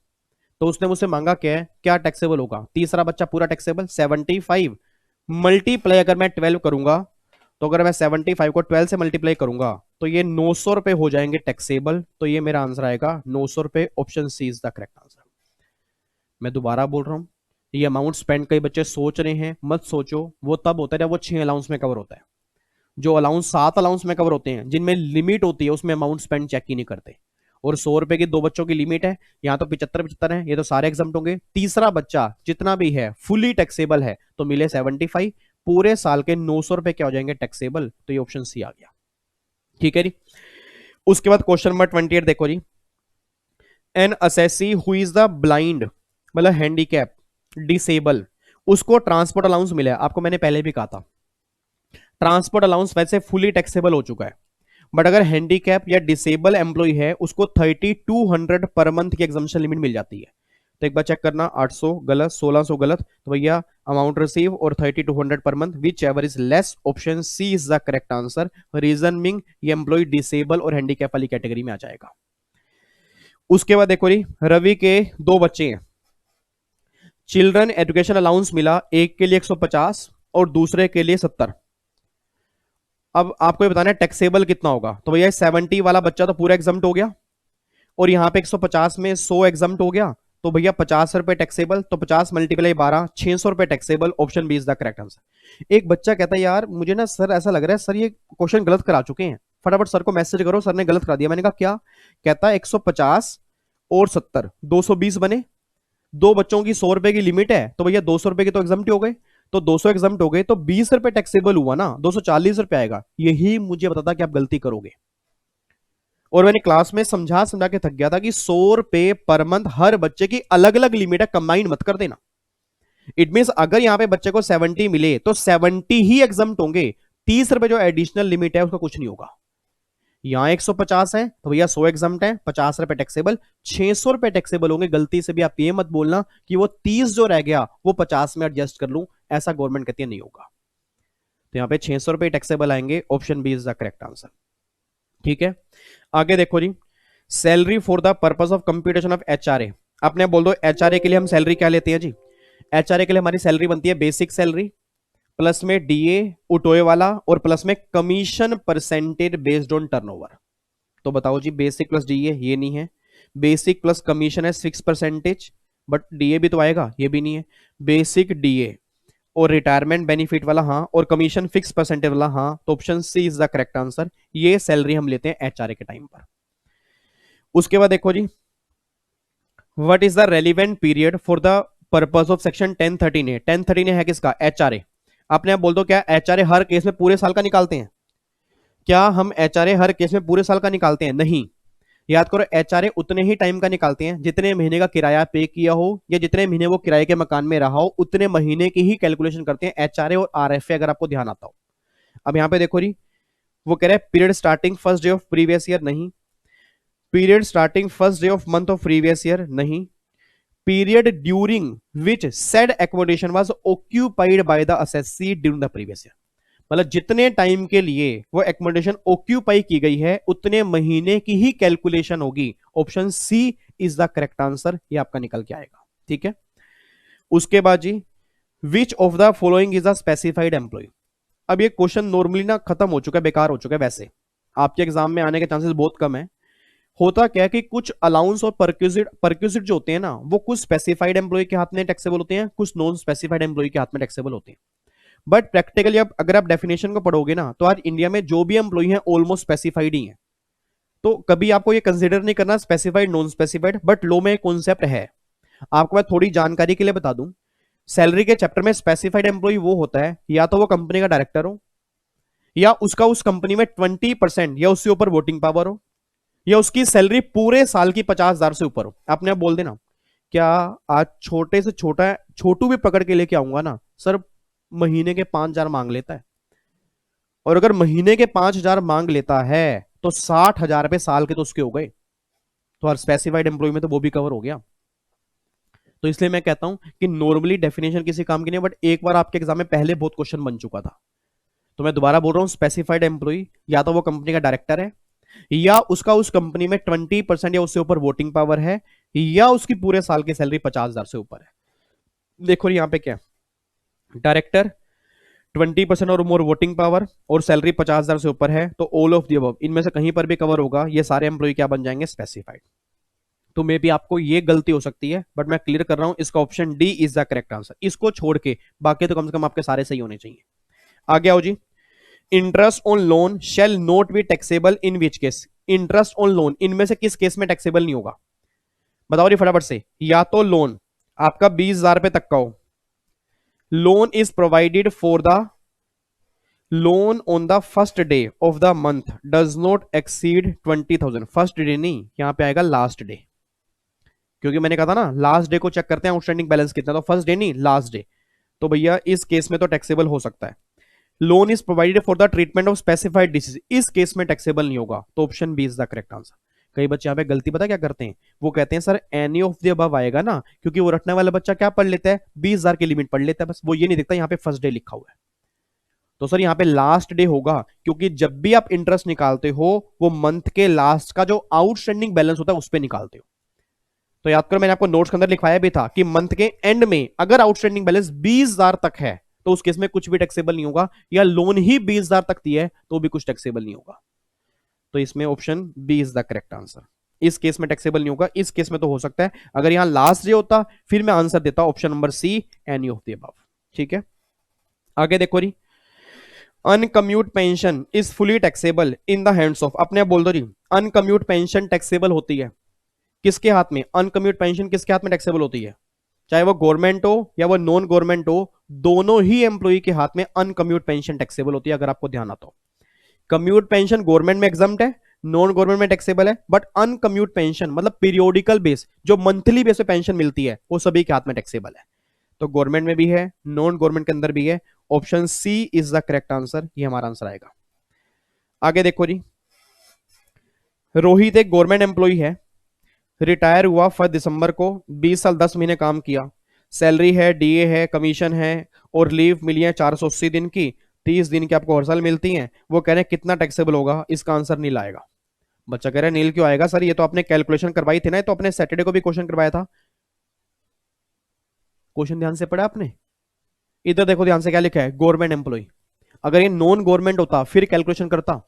तो उसने मुझसे मांगा क्या है, क्या टैक्सेबल होगा, तीसरा बच्चा पूरा टैक्सेबल। 75 मल्टीप्लाई अगर मैं 12 करूंगा, तो अगर मैं 75 को 12 से मल्टीप्लाई करूंगा तो ये 900 रुपए हो जाएंगे टैक्सेबल। तो ये मेरा आंसर आएगा 900 रुपए। Option C is the correct answer. मैं दोबारा बोल रहा हूं, ये अमाउंट स्पेंड कई बच्चे सोच रहे हैं, मत सोचो, वो तब होता है जब वो 6 अलाउंस में कवर होता है। जो अलाउंस 7 अलाउंस में कवर होते हैं, जिनमें लिमिट होती है, उसमें अमाउंट स्पेंड चेक ही नहीं करते। और 100 रुपए की 2 बच्चों की लिमिट है, यहाँ तो 75 है, ये तो सारे एग्जाम होंगे। तीसरा बच्चा जितना भी है फुली टैक्सेबल है, तो मिले 75, पूरे साल के 900 रुपए क्या हो जाएंगे, टैक्सेबल। तो ये ऑप्शन सी आ गया। ठीक है जी। उसके बाद क्वेश्चन नंबर 28 देखो जी। An assessee who is the blind, मतलब हैंडीकैप, डिसेबल, उसको ट्रांसपोर्ट अलाउंस मिला है। आपको मैंने पहले भी कहा था ट्रांसपोर्ट अलाउंस वैसे फुली टैक्सेबल हो चुका है, बट अगर हैंडीकैप या डिसेबल एम्प्लॉय है उसको 3200 पर मंथ की एग्जम्पशन लिमिट मिल जाती है। तो एक बार चेक करना, 800 गलत, 1600 गलत, तो भैया अमाउंट रिसीव और 3200 per month, whichever is less, option C is the correct answer. Reason being ये एम्प्लॉय डिसेबल और हैंडीकैप वाली कैटेगरी में आ जाएगा। उसके बाद देखो जी, रवि के दो बच्चे हैं, चिल्ड्रन एजुकेशन अलाउंस मिला, एक के लिए 150 और दूसरे के लिए 70। अब आपको ये बताना है टैक्सेबल कितना होगा। तो भैया 70 वाला बच्चा तो पूरा एग्जाम्प्ट हो गया, और यहाँ पे 150 में 100 एग्जाम्प्ट हो गया, तो भैया 50 रुपए टैक्सेबल, तो 50 मल्टीप्लाई 12, 600 रुपए taxable. Option B is the correct answer. एक बच्चा कहता है यार मुझे ना सर ऐसा लग रहा है सर ये क्वेश्चन गलत करा चुके हैं, फटाफट सर को मैसेज करो सर ने गलत करा दिया। मैंने कहा क्या? कहता है 150 और 70 220 बने, दो बच्चों की 100 रुपए की लिमिट है, तो भैया 200 रुपए की तो एग्जाम्प्ट हो गए, तो 200 एग्जाम्प्ट हो गए, तो 20 रुपए टैक्सेबल हुआ ना, 240 रुपए आएगा। यही मुझे पता था कि आप गलती करोगे, और मैंने क्लास में समझा समझा के थक गया था कि 100 रुपए पर मंथ हर बच्चे की अलग अलग लिमिट है, कंबाइन मत कर देना। इट मीन अगर यहां पे बच्चे को 70 मिले तो 70 ही एग्जाम्प्ट होंगे, 30 रुपए जो एडिशनल लिमिट है उसका कुछ नहीं होगा। यहां 150 है तो भैया 100 एग्जाम्प्ट है, 50 रुपए टैक्सेबल, 600 रुपए टैक्सेबल होंगे। गलती से भी आप ये मत बोलना कि वो 30 जो रह गया वो 50 में एडजस्ट कर लूं, ऐसा गवर्नमेंट कहती है नहीं होगा। तो यहां पे 600 रुपए टैक्सेबल आएंगे, option B is the correct answer. ठीक है, आगे देखो जी, salary for the purpose of computation of HRA. आपने बोल दो एचआरए के लिए हम सैलरी क्या लेते हैं जी। एचआरए के लिए हमारी सैलरी बनती है बेसिक सैलरी, प्लस में डीए उटोए वाला, और प्लस में commission percentage based on turnover. तो बताओ जी, बेसिक प्लस डीए ये नहीं है, बेसिक प्लस कमीशन है 6%, बट डीए भी तो आएगा, ये भी नहीं है। बेसिक डीए और रिटायरमेंट बेनिफिट वाला हाँ, और कमीशन फिक्स परसेंटेज वाला हाँ, तो option C is the correct answer. ये सैलरी हम लेते हैं एचआरए के टाइम पर। उसके बाद देखो जी, what is the relevant period for the purpose of section 1013 A. 1013 है किसका? एचआरए। आपने आप बोल दो क्या एचआरए हर केस में पूरे साल का निकालते हैं? क्या हम एचआरए हर केस में पूरे साल का निकालते हैं? नहीं। याद करो एचआरए उतने ही टाइम का निकालते हैं जितने महीने का किराया पे किया हो, या जितने महीने वो किराए के मकान में रहा हो, उतने महीने की ही कैलकुलेशन करते हैं एचआरए और आरएफए, अगर आपको ध्यान आता हो। अब यहां पे देखो जी, वो कह रहे हैं period starting first day of previous year, नहीं। Period starting first day of month of previous year, नहीं। Period during which said accommodation was occupied by the assessee during the previous year. मतलब जितने टाइम के लिए वो accommodation occupy की गई है उतने महीने की ही कैलकुलेशन होगी। Option C is the correct answer, ये आपका निकल के आएगा। ठीक है, उसके बाद जी, which of the following is a specified employee. अब ये क्वेश्चन नॉर्मली ना खत्म हो चुका है, बेकार हो चुका है, वैसे आपके एग्जाम में आने के चांसेस बहुत कम है। होता क्या है कि कुछ अलाउंस और परक्यूजिट जो होते हैं ना, वो कुछ स्पेसिफाइड एम्प्लॉय के हाथ में टैक्सेबल होते हैं, कुछ नॉन स्पेसिफाइड एम्प्लॉय के हाथ में टैक्सेबल होते हैं। बट प्रैक्टिकली अब अगर आप डेफिनेशन को पढ़ोगे ना, तो आज इंडिया में जो भी एम्प्लॉय है ऑलमोस्ट स्पेसिफाइड ही है। तो कभी आपको ये कंसीडर नहीं करना स्पेसिफाइड नॉन स्पेसिफाइड, बट लो में कॉन्सेप्ट है। आपको मैं थोड़ी जानकारी के लिए बता दूं, सैलरी के चैप्टर में स्पेसिफाइड एम्प्लॉय वो होता है या तो वो कंपनी का डायरेक्टर हो, या उसका उस कंपनी में 20% या उससे ऊपर वोटिंग पावर हो, या उसकी सैलरी पूरे साल की 50,000 से ऊपर हो। आपने आप बोल देना क्या आज छोटे से छोटा छोटू भी पकड़ के लेके आऊंगा ना सर, महीने के 5,000 मांग लेता है, और अगर महीने के 5,000 मांग लेता है तो 60,000 रुपए साल के तो उसके हो गए। तो हर स्पेसिफाइड एम्प्लॉय में तो वो भी कवर हो गया। तो इसलिए मैं कहता हूं कि नॉर्मली डेफिनेशन किसी काम की नहीं, बट एक बार आपके एग्जाम में पहले बहुत क्वेश्चन बन चुका था। तो मैं दोबारा बोल रहा हूं, स्पेसिफाइड एम्प्लॉय या तो वो कंपनी का डायरेक्टर है, या उसका उस कंपनी में 20% या उससे ऊपर वोटिंग पावर है, या उसकी पूरे साल की सैलरी 50,000 से ऊपर है। देखो यहां पे क्या, डायरेक्टर 20% और मोर वोटिंग पावर और सैलरी 50,000 से ऊपर है, तो ऑल ऑफ द अबव इनमें से कहीं पर भी कवर होगा, ये सारे एम्प्लॉय क्या बन जाएंगे? स्पेसिफाइड। तो मे भी आपको ये गलती हो सकती है, बट मैं क्लियर कर रहा हूं, इसका option D is the correct answer. इसको छोड़ के बाकी तो कम से कम आपके सारे सही होने चाहिए। आगे आओ जी, interest on loan shall not be taxable in which case. Interest on loan इनमें से किस केस में टैक्सेबल नहीं होगा? बताओ रे फटाफट से। या तो लोन आपका 20,000 रुपए तक का हो, loan is provided for the loan on the first day of the month does not exceed 20,000। First day नहीं, यहां पे आएगा लास्ट डे, क्योंकि मैंने कहा था ना लास्ट डे को चेक करते हैं आउटस्टैंडिंग बैलेंस कितना, तो फर्स्ट डे नहीं लास्ट डे। तो भैया इस केस में तो टैक्सेबल हो सकता है। Loan is provided for the treatment of specified disease, इस केस में टैक्सेबल नहीं होगा, तो option B is the correct answer. कई बच्चे यहाँ पे गलती पता क्या करते हैं, वो कहते हैं sir any of the above आएगा ना, क्योंकि वो रटने वाला बच्चा क्या पढ़ लेता है, 20,000 की लिमिट पढ़ लेता है, बस वो ये नहीं देखता यहाँ पे फर्स्ट डे लिखा हुआ है। तो सर यहाँ पे लास्ट डे होगा, क्योंकि जब भी आप इंटरेस्ट निकालते हो वो मंथ के लास्ट का जो आउटस्टैंडिंग बैलेंस होता है उस पर निकालते हो। तो याद करो मैंने आपको नोट्स के अंदर लिखवाया भी था कि मंथ के एंड में अगर आउटस्टैंडिंग बैलेंस 20,000 तक है तो उस केस में कुछ भी टैक्सेबल नहीं होगा, या लोन ही 20,000 तक दी है तो भी कुछ टैक्सेबल नहीं होगा। तो इसमें option B is the correct answer. इस केस में टैक्सेबल नहीं होगा, इस केस में तो हो सकता है। अगर यहां लास्ट डे होता फिर मैं आंसर देता option number C, any of the above. ठीक है, आगे देखो जी, uncommuted pension is fully taxable in the hands of, अपने आप बोल दो जी, अनकम्यूट पेंशन टैक्सेबल होती है किसके हाथ में, अनकम्यूट पेंशन किसके हाथ में टैक्सेबल होती है, चाहे वो गवर्नमेंट हो या वो नॉन गवर्नमेंट हो, दोनों ही एम्प्लॉय के हाथ में अनकम्यूट पेंशन टैक्सेबल होती है। अगर आपको ध्यान आता हो, कम्यूट पेंशन गवर्नमेंट में एग्जम्प्ट है, नॉन गवर्नमेंट में टैक्सेबल है, बट अनकम्यूट पेंशन मतलब पीरियोडिकल बेस, जो मंथली बेस पे पेंशन मिलती है, वो सभी के हाथ में टैक्सेबल है। तो गवर्नमेंट में भी है, नॉन गवर्नमेंट के अंदर भी है। Option C is the correct answer, ये हमारा आंसर आएगा। आगे देखो जी, रोहित एक गवर्नमेंट एम्प्लॉय है, रिटायर हुआ 1 दिसंबर को, 20 साल 10 महीने काम किया, सैलरी है, डीए है, कमीशन है और लीव मिली है 480 दिन की, 30 दिन की आपको हर साल मिलती हैं। वो कह रहे हैं कितना टैक्सेबल होगा, इसका आंसर नील आएगा। बच्चा कह रहा है नील क्यों आएगा सर, ये तो आपने कैलकुलेशन करवाई थी ना, तो अपने सैटरडे को भी क्वेश्चन करवाया था। क्वेश्चन ध्यान से पढ़ा आपने, इधर देखो ध्यान से क्या लिखा है, गवर्नमेंट एम्प्लॉय। अगर ये नॉन गवर्नमेंट होता फिर कैलकुलेशन करता।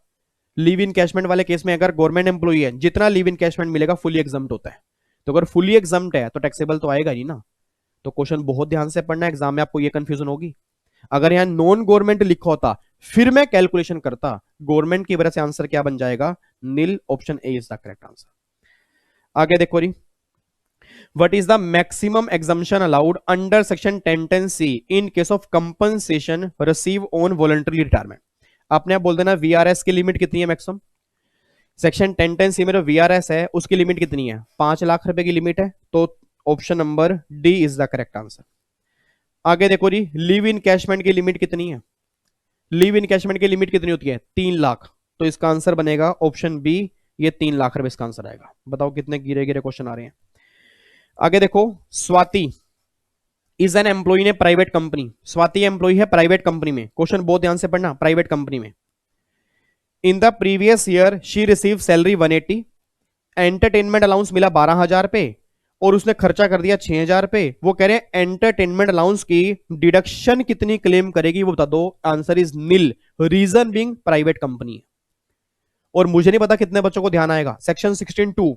लीव इन कैशमेंट वाले केस में अगर गवर्नमेंट एम्प्लॉय है, जितना लीव इन कैशमेंट मिलेगा फुली एग्जाम्प्ट होता है, तो अगर फुली एग्जाम्प्ट है तो टैक्सेबल तो आएगा नहीं ना। तो क्वेश्चन बहुत ध्यान से पढ़ना, एग्जाम में आपको ये कंफ्यूजन होगी। अगर यहां नॉन गवर्नमेंट लिखा होता फिर मैं कैलकुलेशन करता, गवर्नमेंट की वजह से आंसर क्या बन जाएगा, nil. Option A is the correct answer. आगे देखो री, what is the maximum exemption allowed under section 1010C in case of compensation receive on voluntary retirement. आपने आप बोल देना वीआरएस की लिमिट कितनी है मैक्सिमम, सेक्शन 1010C में जो वीआरएस है उसकी लिमिट कितनी है, 5 लाख रुपए की लिमिट है, तो option number D is the correct answer. आगे देखो जी, लीव इन कैशमेंट की लिमिट कितनी है, लीव इन कैशमेंट की लिमिट कितनी होती है, 3 लाख, तो इसका आंसर बनेगा ऑप्शन बी, ये 3 लाख रुपए इसका आंसर आएगा। बताओ कितने गिरे गिरे क्वेश्चन आ रहे हैं। आगे देखो, Swati is an employee in private company, Swati employee है प्राइवेट कंपनी में, क्वेश्चन बहुत ध्यान से पढ़ना, प्राइवेट कंपनी में। In the previous year she receive salary 180, entertainment allowance मिला 12,000 पे और उसने खर्चा कर दिया 6,000 पे। वो कह रहे हैं एंटरटेनमेंट अलाउंस की डिडक्शन कितनी क्लेम करेगी वो बता दो, answer is nil, reason being private company है। और मुझे नहीं पता कितने बच्चों को ध्यान आएगा, section 16(2)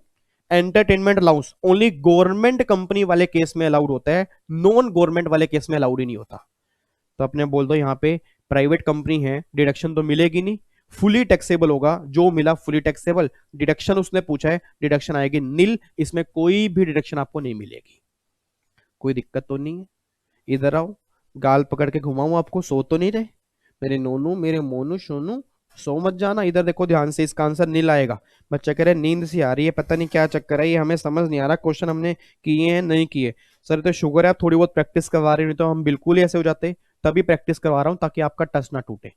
entertainment allowance only government company वाले केस में अलाउड होता है, नॉन गवर्नमेंट वाले केस में अलाउड ही नहीं होता। तो अपने बोल दो यहाँ पे प्राइवेट कंपनी है, डिडक्शन तो मिलेगी नहीं, फुली टैक्सेबल होगा, जो मिला फुली टैक्सेबल। डिडक्शन उसने पूछा है, डिडक्शन आएगी नील, इसमें कोई भी डिडक्शन आपको नहीं मिलेगी। कोई दिक्कत तो नहीं है, इधर आओ, गाल पकड़ के घुमाऊं आपको, सो तो नहीं रहे मेरे नोनू, मेरे मोनू सोनू, सो मत जाना। इधर देखो ध्यान से, इसका आंसर नील आएगा। बच्चा कह रहे नींद सी आ रही है, पता नहीं क्या चक्कर है, ये हमें समझ नहीं आ रहा, क्वेश्चन हमने किए हैं नहीं किए। सर तो शुगर है आप थोड़ी बहुत प्रैक्टिस करवा रहे हो, नहीं तो हम बिल्कुल ही ऐसे हो जाते। तभी प्रैक्टिस करवा रहा हूं ताकि आपका टच ना टूटे।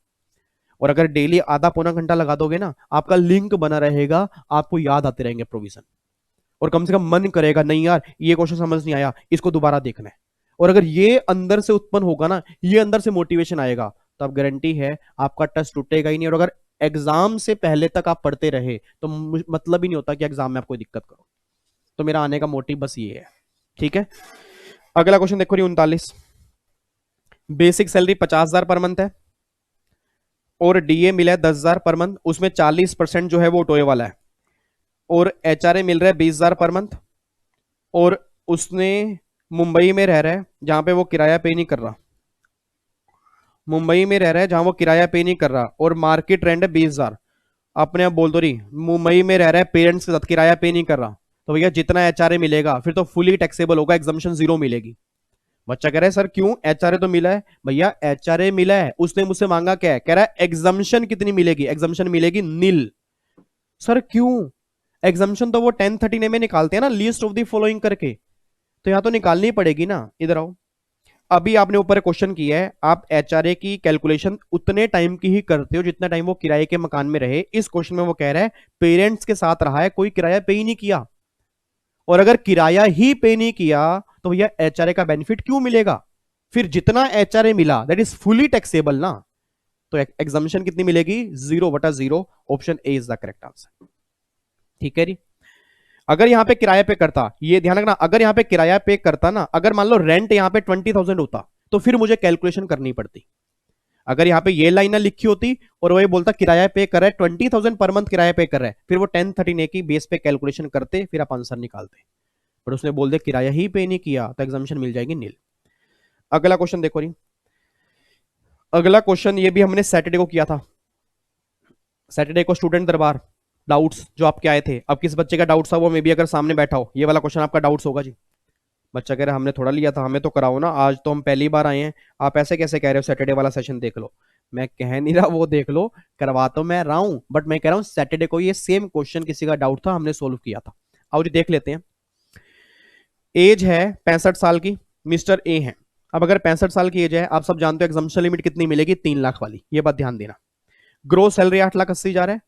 और अगर डेली आधा पौना घंटा लगा दोगे ना, आपका लिंक बना रहेगा, आपको याद आते रहेंगे प्रोविजन, और कम से कम मन करेगा नहीं यार ये क्वेश्चन समझ नहीं आया, इसको दोबारा देखना है। और अगर ये अंदर से उत्पन्न होगा ना, ये अंदर से मोटिवेशन आएगा, तो अब गारंटी है आपका टच टूटेगा ही नहीं। और अगर एग्जाम से पहले तक आप पढ़ते रहे तो मतलब ही नहीं होता कि एग्जाम में आप कोई दिक्कत करो। तो मेरा आने का मोटिव बस ये है। ठीक है, अगला क्वेश्चन देखो, 39, बेसिक सैलरी 50,000 पर मंथ है और डीए मिला है 10,000 पर मंथ, उसमें 40% जो है वो ऑटोए वाला है, और एचआरए मिल रहा है 20,000 पर मंथ, और उसने मुंबई में रह रहा है जहां पे वो किराया पे नहीं कर रहा, मुंबई में रह रहा है जहां वो किराया पे नहीं कर रहा, और मार्केट रेंट है 20,000। अपने आप बोल दो रही, मुंबई में रह रहा है पेरेंट्स के साथ, किराया पे नहीं कर रहा, तो भैया जितना एचआरए मिलेगा फिर तो फुली टैक्सेबल होगा, एग्जम्पशन 0 मिलेगी। बच्चा कह रहा है सर क्यों, एचआरए तो मिला है। भैया एचआरए मिला है, उसने मुझसे मांगा क्या है, कह रहा है एग्जम्पशन कितनी मिलेगी, एग्जम्पशन मिलेगी नील। सर क्यों, एग्जम्पशन तो वो 1013A में निकालते हैं ना, लीस्ट ऑफ द फॉलोइंग करके, तो यहां तो निकालनी पड़ेगी ना। इधर आओ, अभी आपने ऊपर क्वेश्चन किया है, आप एचआरए की कैलकुलेशन उतने टाइम की ही करते हो जितना टाइम वो किराए के मकान में रहे। इस क्वेश्चन में वो कह रहा है पेरेंट्स के साथ रहा है, कोई किराया पे ही नहीं किया, और अगर किराया ही पे नहीं किया तो भैया एचआरए का बेनिफिट क्यों मिलेगा? फिर जितना एचआरए मिला दैट इज फुली टैक्सेबल ना, तो एग्जामिशन कितनी मिलेगी? 0/0। Option A is the correct answer. ठीक है जी। अगर यहां पे किराया पे करता, ये ध्यान रखना, अगर यहां पे किराया पे करता ना, अगर मान लो रेंट यहां पे 20,000 होता तो फिर मुझे कैलकुलेशन करनी पड़ती। अगर यहां पे ये लाइन लिखी होती और वो ये बोलता किराया पे कर रहा है 20,000 पर मंथ किराया पे कर रहा है, फिर वो 1013A की बेस पे कैलकुलेशन करते, फिर आप आंसर निकालते। पर उसने बोल दिया किराया ही पे नहीं किया तो एग्जामिशन मिल जाएगी नील। अगला क्वेश्चन देखो जी। अगला क्वेश्चन ये भी हमने सैटरडे को किया था। सैटरडे को स्टूडेंट दरबार डाउट्स जो आपके आए थे, अब किस बच्चे का डाउट्स था वो मे भी अगर सामने बैठा हो, ये वाला क्वेश्चन आपका डाउट्स होगा जी। बच्चा कह रहा है हमने थोड़ा लिया था, हमें तो कराओ ना, आज तो हम पहली बार आए हैं, आप ऐसे कैसे कह रहे हो सैटरडे वाला सेशन देख लो। मैं कह नहीं रहा वो देख लो, करवा तो मैं रहा हूं, बट मैं कह रहा हूं सैटरडे को ये सेम क्वेश्चन किसी का डाउट था, हमने सोल्व किया था। आओ जी देख लेते हैं। एज है 65 साल की, मिस्टर ए है। अब अगर 65 साल की एज है, आप सब जानते हो एग्जाम्पशन लिमिट कितनी मिलेगी? 3 लाख वाली, ये बात ध्यान देना। ग्रोस सैलरी 8,80,000 है,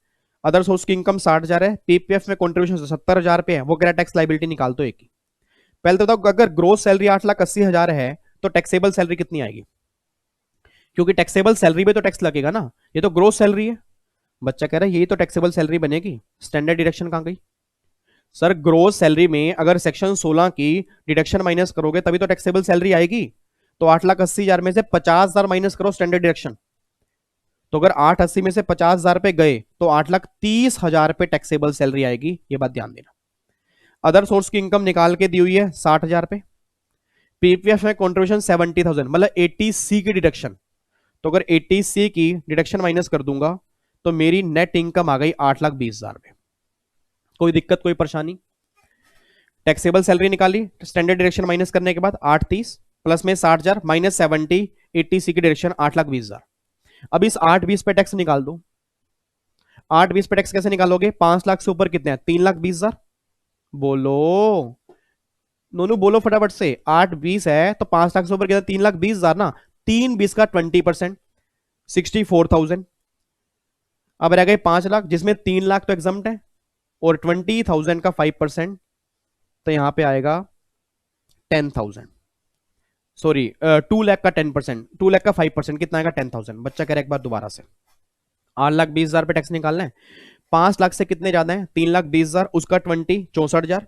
अदर सोर्स की इनकम 60,000 है, पीपीएफ में कॉन्ट्रीब्यूशन 70,000 पे है, वो कह टैक्स लाइबिलिटी निकाल दो एक ही। पहले तो बताओ अगर ग्रोस सैलरी 8,80,000 है तो टैक्सेबल सैलरी कितनी आएगी? क्योंकि टैक्सेबल सैलरी पे तो टैक्स लगेगा ना, ये तो ग्रोस सैलरी है। बच्चा कह रहा है यही तो टैक्सेबल सैलरी बनेगी, स्टैंडर्ड डिडक्शन कहां गई? सर ग्रोस सैलरी में अगर सेक्शन 16 की डिडक्शन माइनस करोगे तभी तो टैक्सेबल सैलरी आएगी। तो 8,80,000 में से 50,000 माइनस करो स्टैंडर्ड डिडक्शन, तो अगर 880 में से 50,000 पे गए तो 8,30,000 पे टैक्सेबल सैलरी आएगी, ये बात ध्यान देना। अदर सोर्स की इनकम निकाल के दी हुई है 60,000 पे, पीपीएफ में कॉन्ट्रीब्यूशन 70,000, मतलब 80C की डिडक्शन, तो अगर 80C की डिडक्शन माइनस कर दूंगा तो मेरी नेट इनकम आ गई 8,20,000 पे। कोई दिक्कत कोई परेशानी? टैक्सेबल सैलरी निकाली, स्टैंडर्ड डिडक्शन माइनस करने के बाद 830 प्लस में 60,000 माइनस 70, 80C की डिडक्शन 8,20,000। अब इस 820 पे टैक्स निकाल दो। 820 पे टैक्स कैसे निकालोगे? 5 लाख से ऊपर कितने हैं? 3,20,000। बोलो नोनू बोलो फटाफट से, 820 है तो 5 लाख से ऊपर कितना? 3,20,000 ना, 320 का 20% 64,000। अब रह गए 5 लाख जिसमें 3 लाख तो एग्जम्प्ट है और 20,000 का 5%, तो यहां पे आएगा 10,000। सॉरी 2 लाख का 10%, 2 लाख का 5% कितना आएगा? 10,000। बच्चा कह रहा है एक बार दोबारा से, 8,20,000 पे टैक्स निकालना है। 5 लाख से कितने ज्यादा है? 3,20,000, उसका 20 64,000,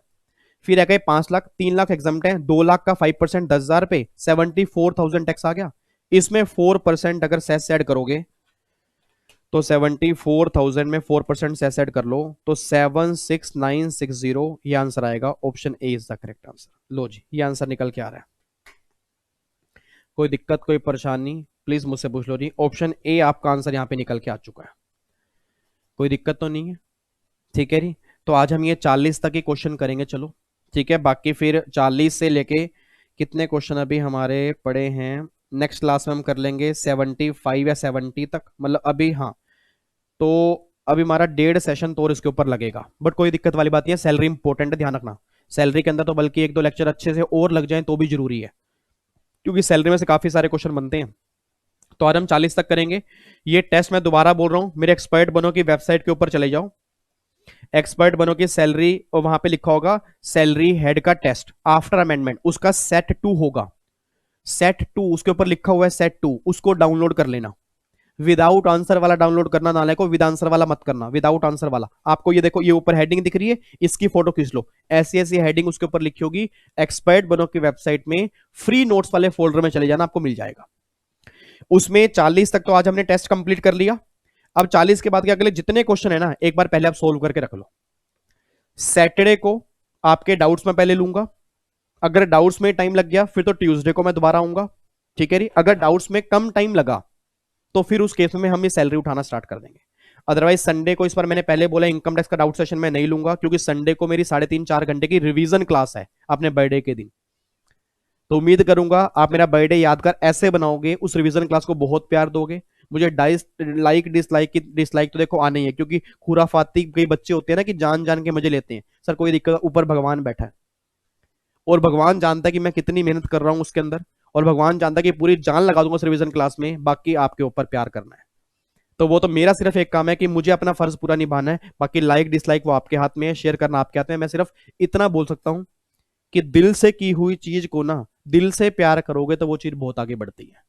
फिर आ गए 5 लाख, 3 लाख एग्जाम्प्ट है, 2 लाख का 5% 10,000 पे 74,000 टैक्स आ गया। इसमें 4% अगर सेस ऐड करोगे तो 74,000 में 4% सेस ऐड कर लो तो 76960, ये आंसर आएगा। Option A is the correct answer. लो जी ये आंसर निकल के आ रहा है। कोई दिक्कत कोई परेशानी प्लीज मुझसे पूछ लो जी। ऑप्शन ए आपका आंसर यहां पे निकल के आ चुका है, कोई दिक्कत तो नहीं है? ठीक है जी। तो आज हम ये 40 तक ही क्वेश्चन करेंगे, चलो ठीक है। बाकी फिर 40 से लेके कितने क्वेश्चन अभी हमारे पड़े हैं, नेक्स्ट क्लास में हम कर लेंगे 75 या 70 तक, मतलब अभी हाँ। तो अभी हमारा 1.5 सेशन तो और इसके ऊपर लगेगा, बट कोई दिक्कत वाली बात नहीं है। सैलरी इंपॉर्टेंट है, ध्यान रखना। सैलरी के अंदर तो बल्कि 1-2 लेक्चर अच्छे से और लग जाए तो भी जरूरी है, क्योंकि सैलरी में से काफी सारे क्वेश्चन बनते हैं। तो आज हम 40 तक करेंगे। ये टेस्ट मैं दोबारा बोल रहा हूं, मेरे एक्सपर्ट बनो की वेबसाइट के ऊपर चले जाओ, एक्सपर्ट बनो की सैलरी, और वहां पे लिखा होगा सैलरी हेड का टेस्ट आफ्टर अमेंडमेंट, उसका सेट 2 होगा। सेट 2 उसके ऊपर लिखा हुआ है, सेट 2 उसको डाउनलोड कर लेना। विदाउट आंसर वाला डाउनलोड करना, नाले को विद आंसर वाला मत करना, विदाउट आंसर वाला। आपको ये देखो, ये ऊपर हेडिंग दिख रही है, इसकी फोटो खींच लो, ऐसी ऐसी हेडिंग उसके ऊपर लिखी होगी। एक्सपर्ट बनो की वेबसाइट में फ्री नोट्स वाले फोल्डर में चले जाना, आपको मिल जाएगा। उसमें 40 तक तो आज हमने टेस्ट कंप्लीट कर लिया। अब 40 के बाद के अगले जितने क्वेश्चन है ना, एक बार पहले आप सोल्व करके रख लो। सैटरडे को आपके डाउट्स में पहले लूंगा, अगर डाउट्स में टाइम लग गया फिर तो ट्यूसडे को मैं दोबारा आऊंगा, ठीक है जी। अगर डाउट्स में कम टाइम लगा तो फिर उस केस में हम ये सैलरी उठाना स्टार्ट कर देंगे। अदरवाइज संडे को, इस पर मैंने पहले बोला इनकम टैक्स का डाउट सेशन मैं नहीं लूंगा, क्योंकि संडे को मेरी 3.5-4 घंटे की रिवीजन क्लास है अपने बर्थडे के दिन। तो उम्मीद करूंगा आप मेरा बर्थडे यादगार ऐसे बनाओगे, उस रिवीजन क्लास को बहुत प्यार दोगे। मुझे डिसलाइक तो देखो आने ही है, क्योंकि खुराफाती कई बच्चे होते हैं ना कि जान जान के मजे लेते हैं। सर कोई दिक्कत, ऊपर भगवान बैठा है और भगवान जानता है कि मैं कितनी मेहनत कर रहा हूं उसके अंदर, और भगवान जानता है कि पूरी जान लगा दूंगा रिवीजन क्लास में, बाकी आपके ऊपर प्यार करना है। तो वो तो मेरा सिर्फ एक काम है कि मुझे अपना फर्ज पूरा निभाना है, बाकी लाइक डिसलाइक वो आपके हाथ में है, शेयर करना आपके हाथ में है। मैं सिर्फ इतना बोल सकता हूं कि दिल से की हुई चीज को ना, दिल से प्यार करोगे तो वो चीज बहुत आगे बढ़ती है,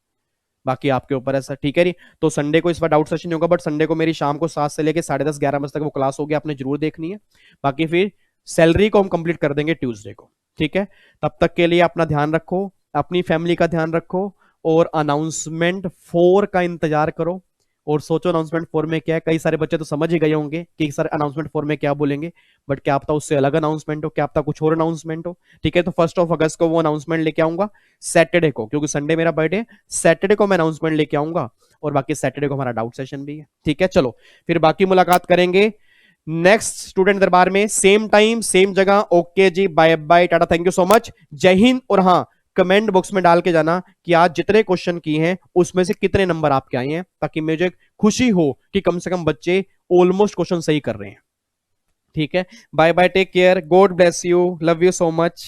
बाकी आपके ऊपर है सर, ठीक है नहीं। तो संडे को इस बार डाउट सेशन नहीं होगा, बट संडे को मेरी शाम को 7 से लेकर 10:30 11 बजे तक वो क्लास होगी, आपने जरूर देखनी है। बाकी फिर सैलरी को हम कंप्लीट कर देंगे ट्यूसडे को, ठीक है। तब तक के लिए अपना ध्यान रखो, अपनी फैमिली का ध्यान रखो, और अनाउंसमेंट 4 का इंतजार करो। और सोचो अनाउंसमेंट 4 में क्या है, कई सारे बच्चे तो समझ ही गए होंगे कि सर अनाउंसमेंट 4 में क्या बोलेंगे, बट क्या पता उससे अलग अनाउंसमेंट हो, क्या पता कुछ और अनाउंसमेंट हो, ठीक है। तो 1 अगस्त को वो अनाउंसमेंट लेके आऊंगा, सैटरडे को, क्योंकि संडे मेरा बर्थडे, सैटरडे को मैं अनाउंसमेंट लेके आऊंगा, और बाकी सैटरडे को हमारा डाउट सेशन भी है, ठीक है। चलो फिर बाकी मुलाकात करेंगे नेक्स्ट स्टूडेंट दरबार में, सेम टाइम सेम जगह। ओके जी, बाय बाय, टाटा, थैंक यू सो मच, जय हिंद। और हाँ, कमेंट बॉक्स में डाल के जाना कि आज जितने क्वेश्चन किए हैं उसमें से कितने नंबर आपके आए हैं, ताकि मुझे खुशी हो कि कम से कम बच्चे ऑलमोस्ट क्वेश्चन सही कर रहे हैं, ठीक है। Bye bye, take care, God bless you, love you so much.